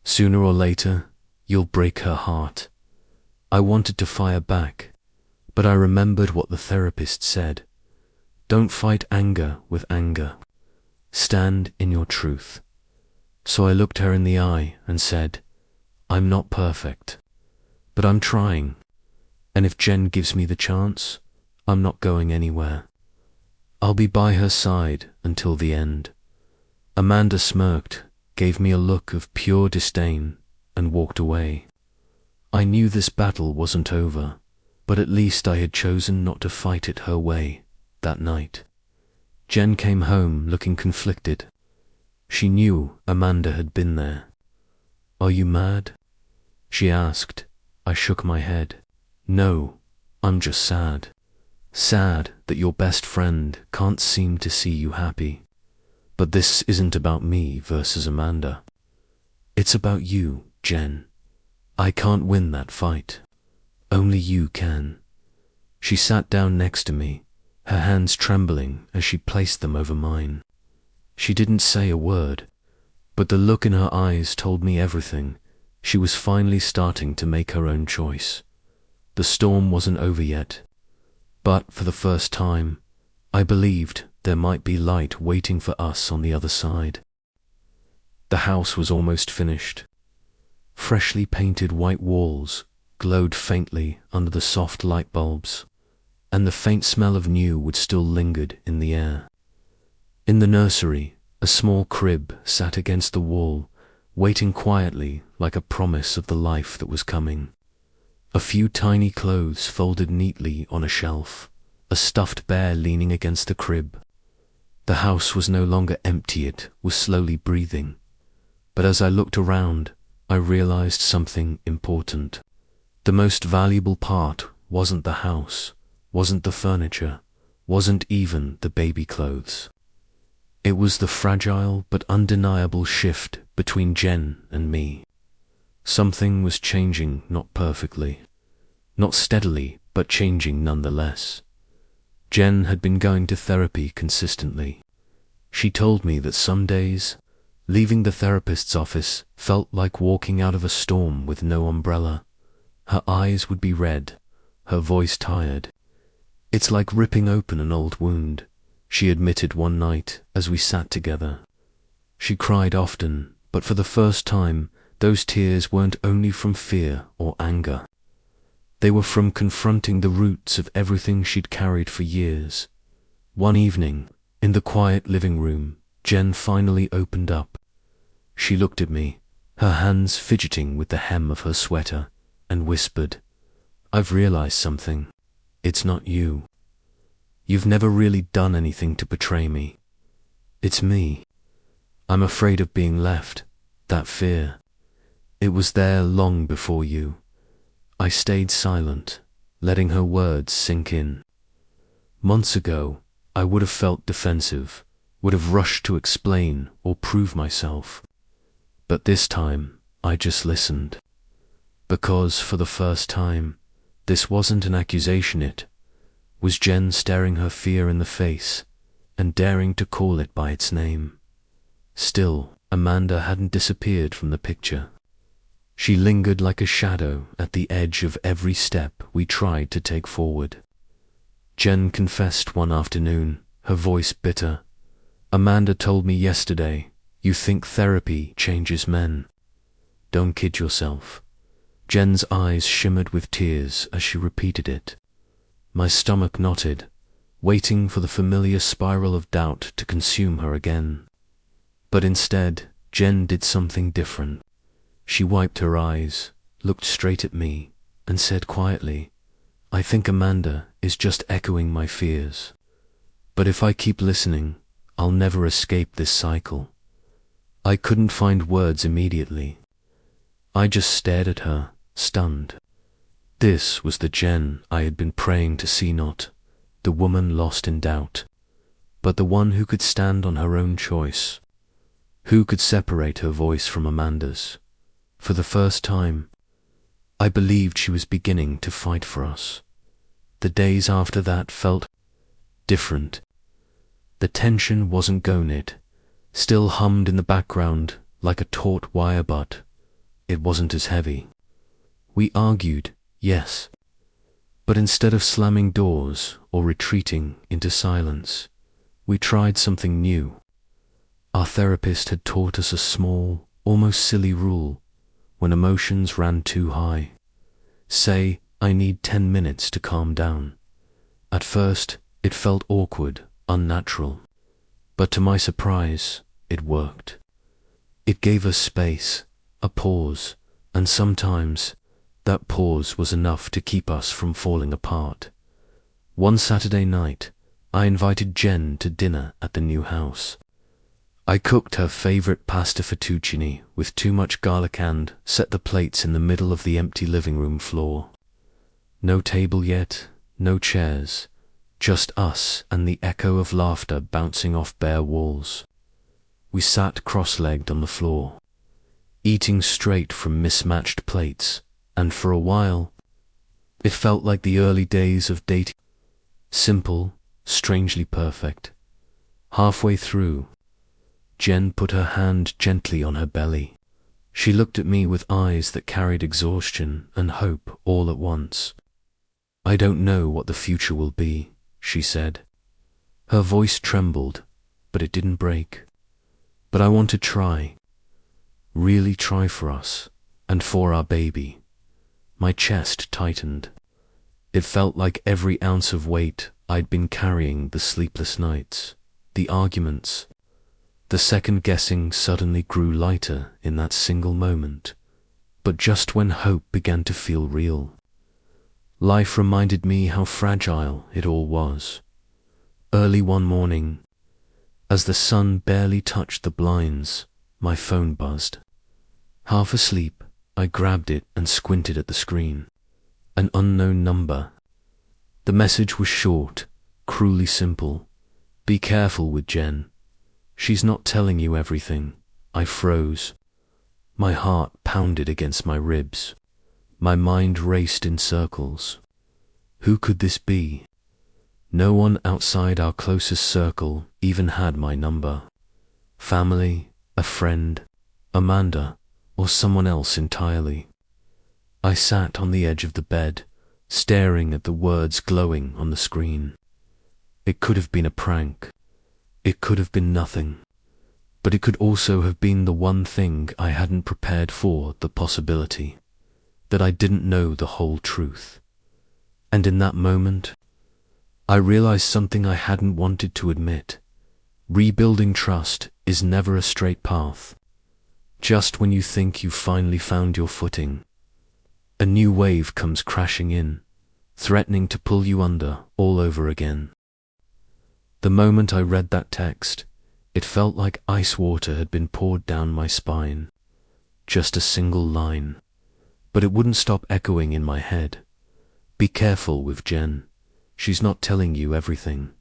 Sooner or later, you'll break her heart." I wanted to fire back, but I remembered what the therapist said. Don't fight anger with anger. Stand in your truth. So I looked her in the eye and said, "I'm not perfect, but I'm trying. And if Jen gives me the chance, I'm not going anywhere. I'll be by her side until the end." Amanda smirked, gave me a look of pure disdain, and walked away. I knew this battle wasn't over, but at least I had chosen not to fight it her way that night. Jen came home looking conflicted. She knew Amanda had been there. "Are you mad?" she asked. I shook my head. "No, I'm just sad. Sad that your best friend can't seem to see you happy. But this isn't about me versus Amanda. It's about you, Jen. I can't win that fight. Only you can." She sat down next to me, her hands trembling as she placed them over mine. She didn't say a word, but the look in her eyes told me everything. She was finally starting to make her own choice. The storm wasn't over yet, but for the first time, I believed there might be light waiting for us on the other side. The house was almost finished. Freshly painted white walls glowed faintly under the soft light bulbs, and the faint smell of new wood still lingered in the air. In the nursery, a small crib sat against the wall, waiting quietly like a promise of the life that was coming. A few tiny clothes folded neatly on a shelf, a stuffed bear leaning against the crib. The house was no longer empty, it was slowly breathing. But as I looked around, I realized something important. The most valuable part wasn't the house, wasn't the furniture, wasn't even the baby clothes. It was the fragile but undeniable shift between Jen and me. Something was changing, not perfectly, not steadily, but changing nonetheless. Jen had been going to therapy consistently. She told me that some days, leaving the therapist's office felt like walking out of a storm with no umbrella. Her eyes would be red, her voice tired. "It's like ripping open an old wound," she admitted one night as we sat together. She cried often, but for the first time, those tears weren't only from fear or anger. They were from confronting the roots of everything she'd carried for years. One evening, in the quiet living room, Jen finally opened up. She looked at me, her hands fidgeting with the hem of her sweater, and whispered, "I've realized something. It's not you. You've never really done anything to betray me. It's me. I'm afraid of being left, that fear. It was there long before you." I stayed silent, letting her words sink in. Months ago, I would have felt defensive, would have rushed to explain or prove myself. But this time, I just listened. Because, for the first time, this wasn't an accusation, it was Jen staring her fear in the face and daring to call it by its name. Still, Amanda hadn't disappeared from the picture. She lingered like a shadow at the edge of every step we tried to take forward. Jen confessed one afternoon, her voice bitter. "Amanda told me yesterday, you think therapy changes men. Don't kid yourself." Jen's eyes shimmered with tears as she repeated it. My stomach knotted, waiting for the familiar spiral of doubt to consume her again. But instead, Jen did something different. She wiped her eyes, looked straight at me, and said quietly, "I think Amanda is just echoing my fears. But if I keep listening, I'll never escape this cycle." I couldn't find words immediately. I just stared at her, stunned. This was the Jen I had been praying to see, not the woman lost in doubt, but the one who could stand on her own choice, who could separate her voice from Amanda's. For the first time, I believed she was beginning to fight for us. The days after that felt different. The tension wasn't gone, it still hummed in the background like a taut wire, but it wasn't as heavy. We argued, yes, but instead of slamming doors or retreating into silence, we tried something new. Our therapist had taught us a small, almost silly rule: when emotions ran too high, say, "I need 10 minutes to calm down." At first, it felt awkward, unnatural, but to my surprise, it worked. It gave us space, a pause, and sometimes that pause was enough to keep us from falling apart. One Saturday night, I invited Jen to dinner at the new house. I cooked her favorite pasta fettuccine with too much garlic and set the plates in the middle of the empty living room floor. No table yet, no chairs, just us and the echo of laughter bouncing off bare walls. We sat cross-legged on the floor, eating straight from mismatched plates, and for a while, it felt like the early days of dating. Simple, strangely perfect. Halfway through, Jen put her hand gently on her belly. She looked at me with eyes that carried exhaustion and hope all at once. "I don't know what the future will be," she said. Her voice trembled, but it didn't break. "But I want to try, really try for us, and for our baby." My chest tightened. It felt like every ounce of weight I'd been carrying, the sleepless nights, the arguments, the second-guessing, suddenly grew lighter in that single moment. But just when hope began to feel real, life reminded me how fragile it all was. Early one morning, as the sun barely touched the blinds, my phone buzzed. Half asleep, I grabbed it and squinted at the screen. An unknown number. The message was short, cruelly simple. "Be careful with Jen. She's not telling you everything." I froze. My heart pounded against my ribs. My mind raced in circles. Who could this be? No one outside our closest circle even had my number. Family, a friend, Amanda, or someone else entirely. I sat on the edge of the bed, staring at the words glowing on the screen. It could have been a prank. It could have been nothing. But it could also have been the one thing I hadn't prepared for, the possibility that I didn't know the whole truth. And in that moment, I realized something I hadn't wanted to admit. Rebuilding trust is never a straight path. Just when you think you've finally found your footing, a new wave comes crashing in, threatening to pull you under all over again. The moment I read that text, it felt like ice water had been poured down my spine. Just a single line, but it wouldn't stop echoing in my head. "Be careful with Jen. She's not telling you everything."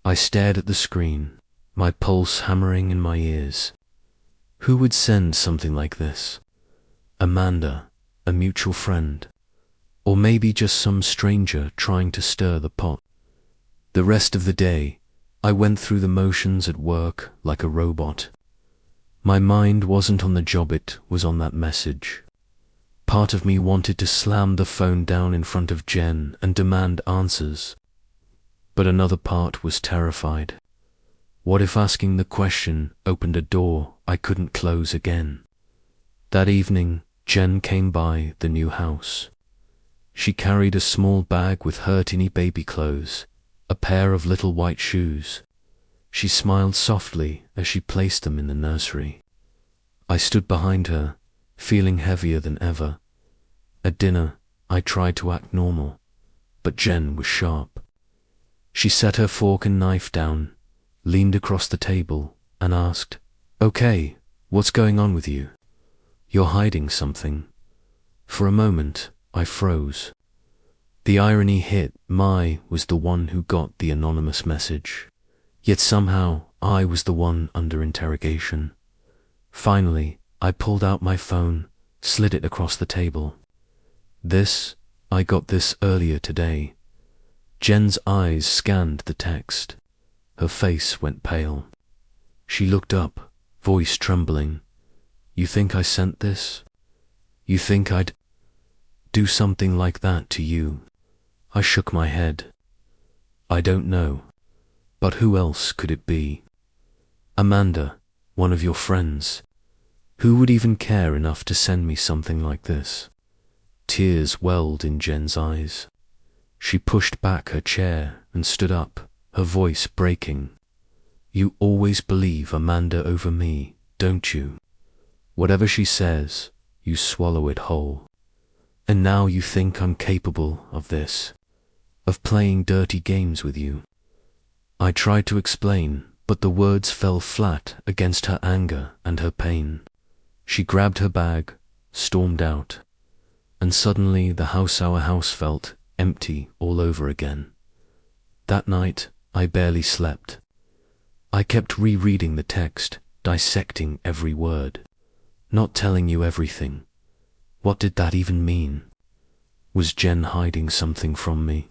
I stared at the screen, my pulse hammering in my ears. Who would send something like this? Amanda, a mutual friend, or maybe just some stranger trying to stir the pot. The rest of the day, I went through the motions at work like a robot. My mind wasn't on the job, it was on that message. Part of me wanted to slam the phone down in front of Jen and demand answers, but another part was terrified. What if asking the question opened a door I couldn't close again? That evening, Jen came by the new house. She carried a small bag with her teeny baby clothes, a pair of little white shoes. She smiled softly as she placed them in the nursery. I stood behind her, feeling heavier than ever. At dinner, I tried to act normal, but Jen was sharp. She set her fork and knife down, leaned across the table, and asked, "Okay, what's going on with you? You're hiding something." For a moment, I froze. The irony hit. I was the one who got the anonymous message. Yet somehow, I was the one under interrogation. Finally, I pulled out my phone, slid it across the table. I got this earlier today." Jen's eyes scanned the text. Her face went pale. She looked up, voice trembling. "You think I sent this? You think I'd do something like that to you?" I shook my head. "I don't know. But who else could it be? Amanda, one of your friends. Who would even care enough to send me something like this?" Tears welled in Jen's eyes. She pushed back her chair and stood up, her voice breaking. "You always believe Amanda over me, don't you? Whatever she says, you swallow it whole. And now you think I'm capable of this, of playing dirty games with you." I tried to explain, but the words fell flat against her anger and her pain. She grabbed her bag, stormed out, and suddenly our house felt empty all over again. That night, I barely slept. I kept rereading the text, dissecting every word. "Not telling you everything." What did that even mean? Was Jen hiding something from me?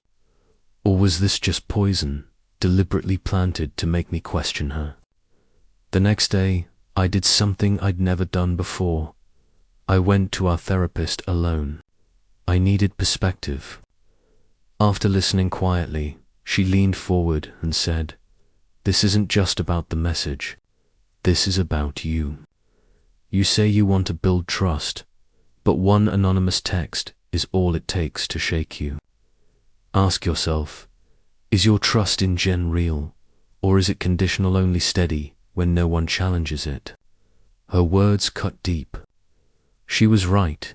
Or was this just poison, deliberately planted to make me question her? The next day, I did something I'd never done before. I went to our therapist alone. I needed perspective. After listening quietly, she leaned forward and said, "This isn't just about the message. This is about you. You say you want to build trust, but one anonymous text is all it takes to shake you. Ask yourself, is your trust in Jen real, or is it conditional, only steady when no one challenges it?" Her words cut deep. She was right.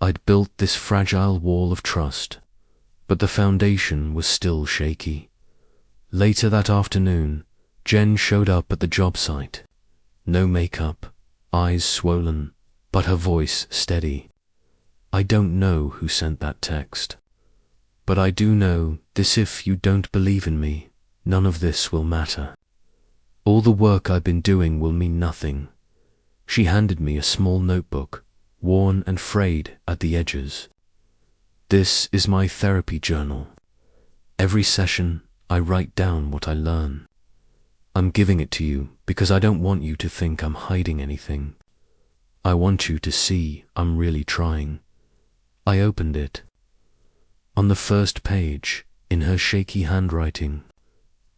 I'd built this fragile wall of trust, but the foundation was still shaky. Later that afternoon, Jen showed up at the job site. No makeup, eyes swollen, but her voice steady. "I don't know who sent that text, but I do know this: if you don't believe in me, none of this will matter. All the work I've been doing will mean nothing." She handed me a small notebook, worn and frayed at the edges. "This is my therapy journal. Every session, I write down what I learn. I'm giving it to you because I don't want you to think I'm hiding anything. I want you to see I'm really trying." I opened it. On the first page, in her shaky handwriting,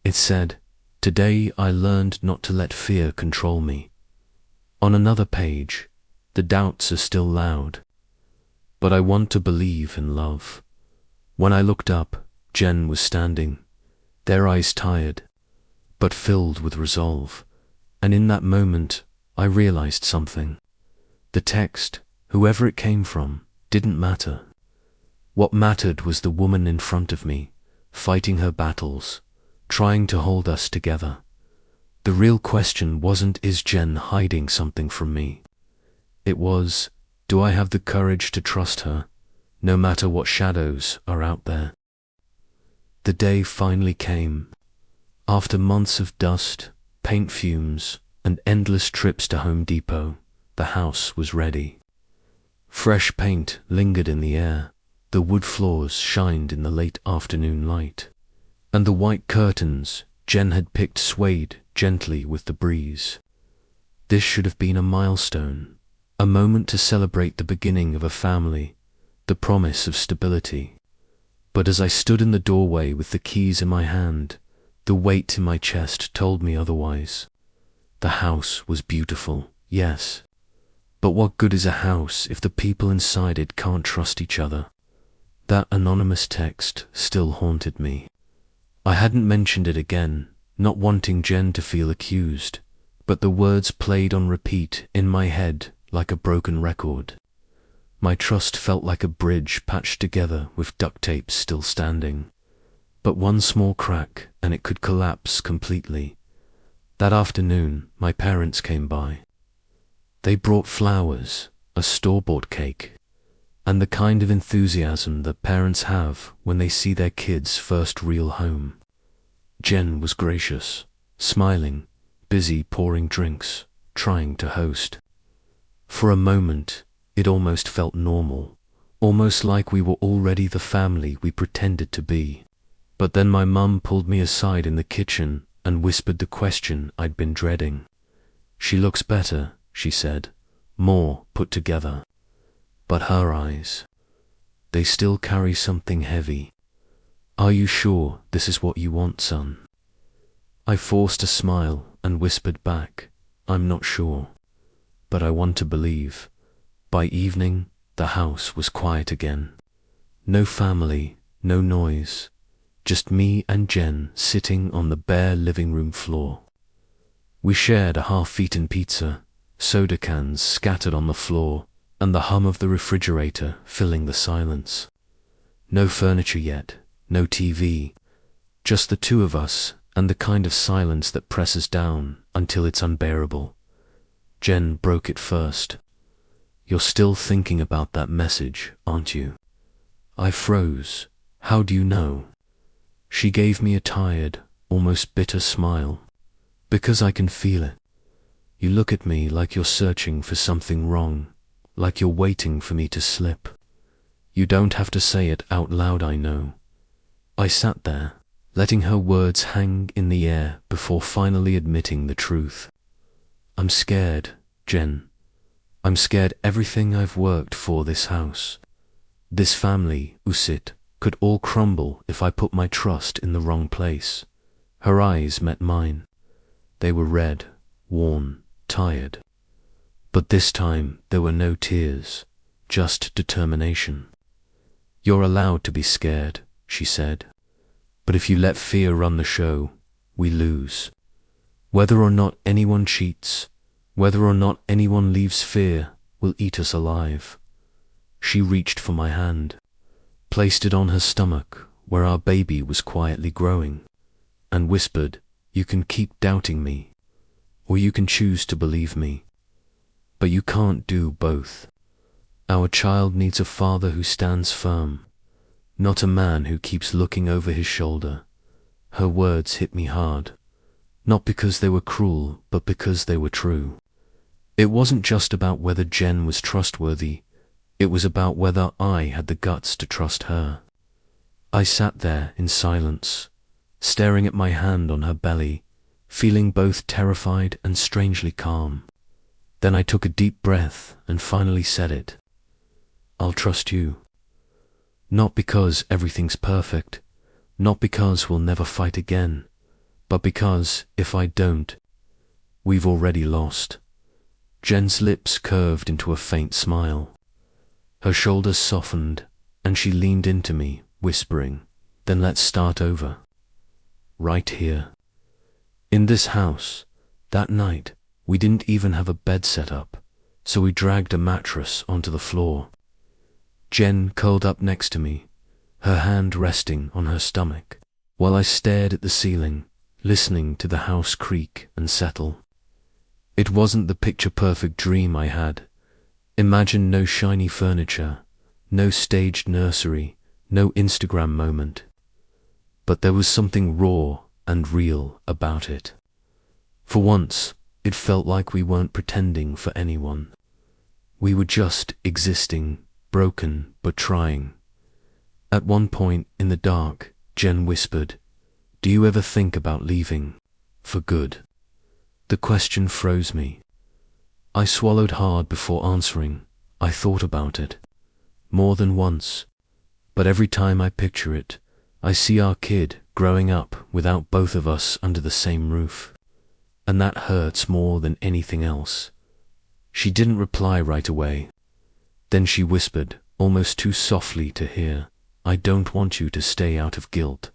it said, "Today I learned not to let fear control me." On another page, "The doubts are still loud, but I want to believe in love." When I looked up, Jen was standing, their eyes tired, but filled with resolve, and in that moment, I realized something. The text, whoever it came from, didn't matter. What mattered was the woman in front of me, fighting her battles, trying to hold us together. The real question wasn't, is Jen hiding something from me? It was, do I have the courage to trust her, no matter what shadows are out there? The day finally came. After months of dust, paint fumes, and endless trips to Home Depot, the house was ready. Fresh paint lingered in the air, the wood floors shined in the late afternoon light, and the white curtains Jen had picked swayed gently with the breeze. This should have been a milestone, a moment to celebrate the beginning of a family, the promise of stability. But as I stood in the doorway with the keys in my hand, the weight in my chest told me otherwise. The house was beautiful, yes. But what good is a house if the people inside it can't trust each other? That anonymous text still haunted me. I hadn't mentioned it again, not wanting Jen to feel accused, but the words played on repeat in my head like a broken record. My trust felt like a bridge patched together with duct tape still standing. But one small crack and it could collapse completely. That afternoon, my parents came by. They brought flowers, a store-bought cake, and the kind of enthusiasm that parents have when they see their kid's first real home. Jen was gracious, smiling, busy pouring drinks, trying to host. For a moment, it almost felt normal, almost like we were already the family we pretended to be. But then my mum pulled me aside in the kitchen and whispered the question I'd been dreading. "She looks better," she said, "more put together. But her eyes, they still carry something heavy. Are you sure this is what you want, son?" I forced a smile and whispered back, "I'm not sure, but I want to believe." By evening, the house was quiet again. No family, no noise. Just me and Jen sitting on the bare living room floor. We shared a half-eaten pizza, soda cans scattered on the floor, and the hum of the refrigerator filling the silence. No furniture yet, no TV, just the two of us and the kind of silence that presses down until it's unbearable. Jen broke it first. "You're still thinking about that message, aren't you?" I froze. "How do you know?" She gave me a tired, almost bitter smile. "Because I can feel it. You look at me like you're searching for something wrong, like you're waiting for me to slip. You don't have to say it out loud, I know." I sat there, letting her words hang in the air before finally admitting the truth. "I'm scared, Jen. I'm scared everything I've worked for this house, this family, Usit, could all crumble if I put my trust in the wrong place." Her eyes met mine. They were red, worn, tired. But this time there were no tears, just determination. "You're allowed to be scared," she said. "But if you let fear run the show, we lose. Whether or not anyone cheats, whether or not anyone leaves, fear will eat us alive." She reached for my hand, placed it on her stomach where our baby was quietly growing, and whispered, "You can keep doubting me, or you can choose to believe me. But you can't do both. Our child needs a father who stands firm, not a man who keeps looking over his shoulder." Her words hit me hard, not because they were cruel, but because they were true. It wasn't just about whether Jen was trustworthy, it was about whether I had the guts to trust her. I sat there in silence, staring at my hand on her belly, feeling both terrified and strangely calm. Then I took a deep breath and finally said it. "I'll trust you. Not because everything's perfect, not because we'll never fight again, but because, if I don't, we've already lost." Jen's lips curved into a faint smile. Her shoulders softened, and she leaned into me, whispering, "Then let's start over. Right here. In this house." That night, we didn't even have a bed set up, so we dragged a mattress onto the floor. Jen curled up next to me, her hand resting on her stomach, while I stared at the ceiling, listening to the house creak and settle. It wasn't the picture-perfect dream I had. Imagine no shiny furniture, no staged nursery, no Instagram moment. But there was something raw and real about it. For once, it felt like we weren't pretending for anyone. We were just existing, broken but trying. At one point in the dark, Jen whispered, "Do you ever think about leaving? For good?" The question froze me. I swallowed hard before answering. I thought about it. More than once. But every time I picture it, I see our kid growing up without both of us under the same roof. And that hurts more than anything else. She didn't reply right away. Then she whispered, almost too softly to hear, "I don't want you to stay out of guilt.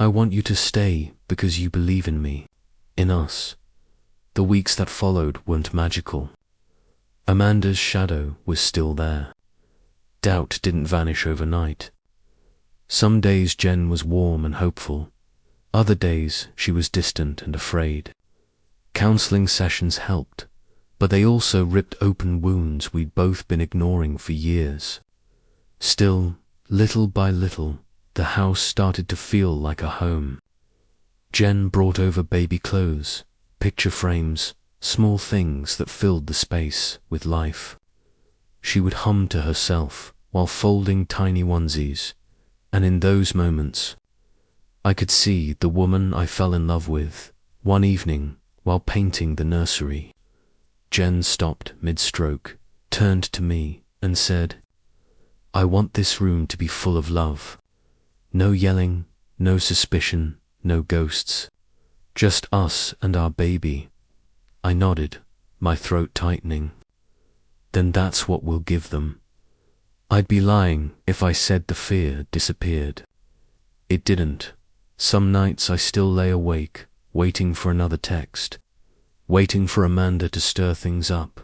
I want you to stay because you believe in me, in us." The weeks that followed weren't magical. Amanda's shadow was still there. Doubt didn't vanish overnight. Some days Jen was warm and hopeful. Other days she was distant and afraid. Counseling sessions helped, but they also ripped open wounds we'd both been ignoring for years. Still, little by little, the house started to feel like a home. Jen brought over baby clothes, picture frames, small things that filled the space with life. She would hum to herself while folding tiny onesies, and in those moments, I could see the woman I fell in love with. One evening, while painting the nursery, Jen stopped mid-stroke, turned to me, and said, "I want this room to be full of love. No yelling, no suspicion, no ghosts. Just us and our baby." I nodded, my throat tightening. "Then that's what we'll give them." I'd be lying if I said the fear disappeared. It didn't. Some nights I still lay awake, waiting for another text, waiting for Amanda to stir things up,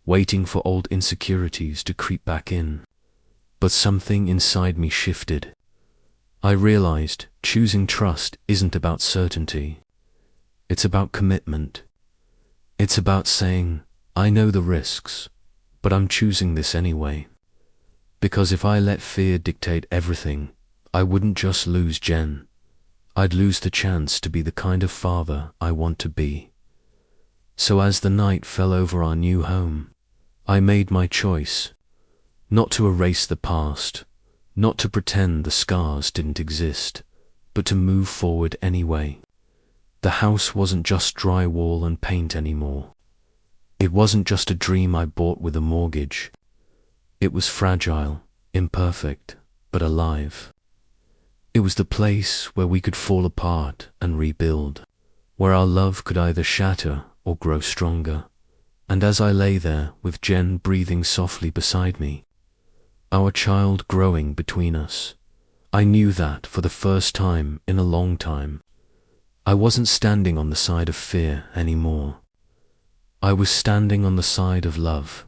waiting for old insecurities to creep back in. But something inside me shifted. I realized choosing trust isn't about certainty. It's about commitment. It's about saying, I know the risks, but I'm choosing this anyway. Because if I let fear dictate everything, I wouldn't just lose Jen. I'd lose the chance to be the kind of father I want to be. So as the night fell over our new home, I made my choice. Not to erase the past, not to pretend the scars didn't exist, but to move forward anyway. The house wasn't just drywall and paint anymore. It wasn't just a dream I bought with a mortgage. It was fragile, imperfect, but alive. It was the place where we could fall apart and rebuild, where our love could either shatter or grow stronger. And as I lay there with Jen breathing softly beside me, our child growing between us, I knew that for the first time in a long time, I wasn't standing on the side of fear anymore. I was standing on the side of love.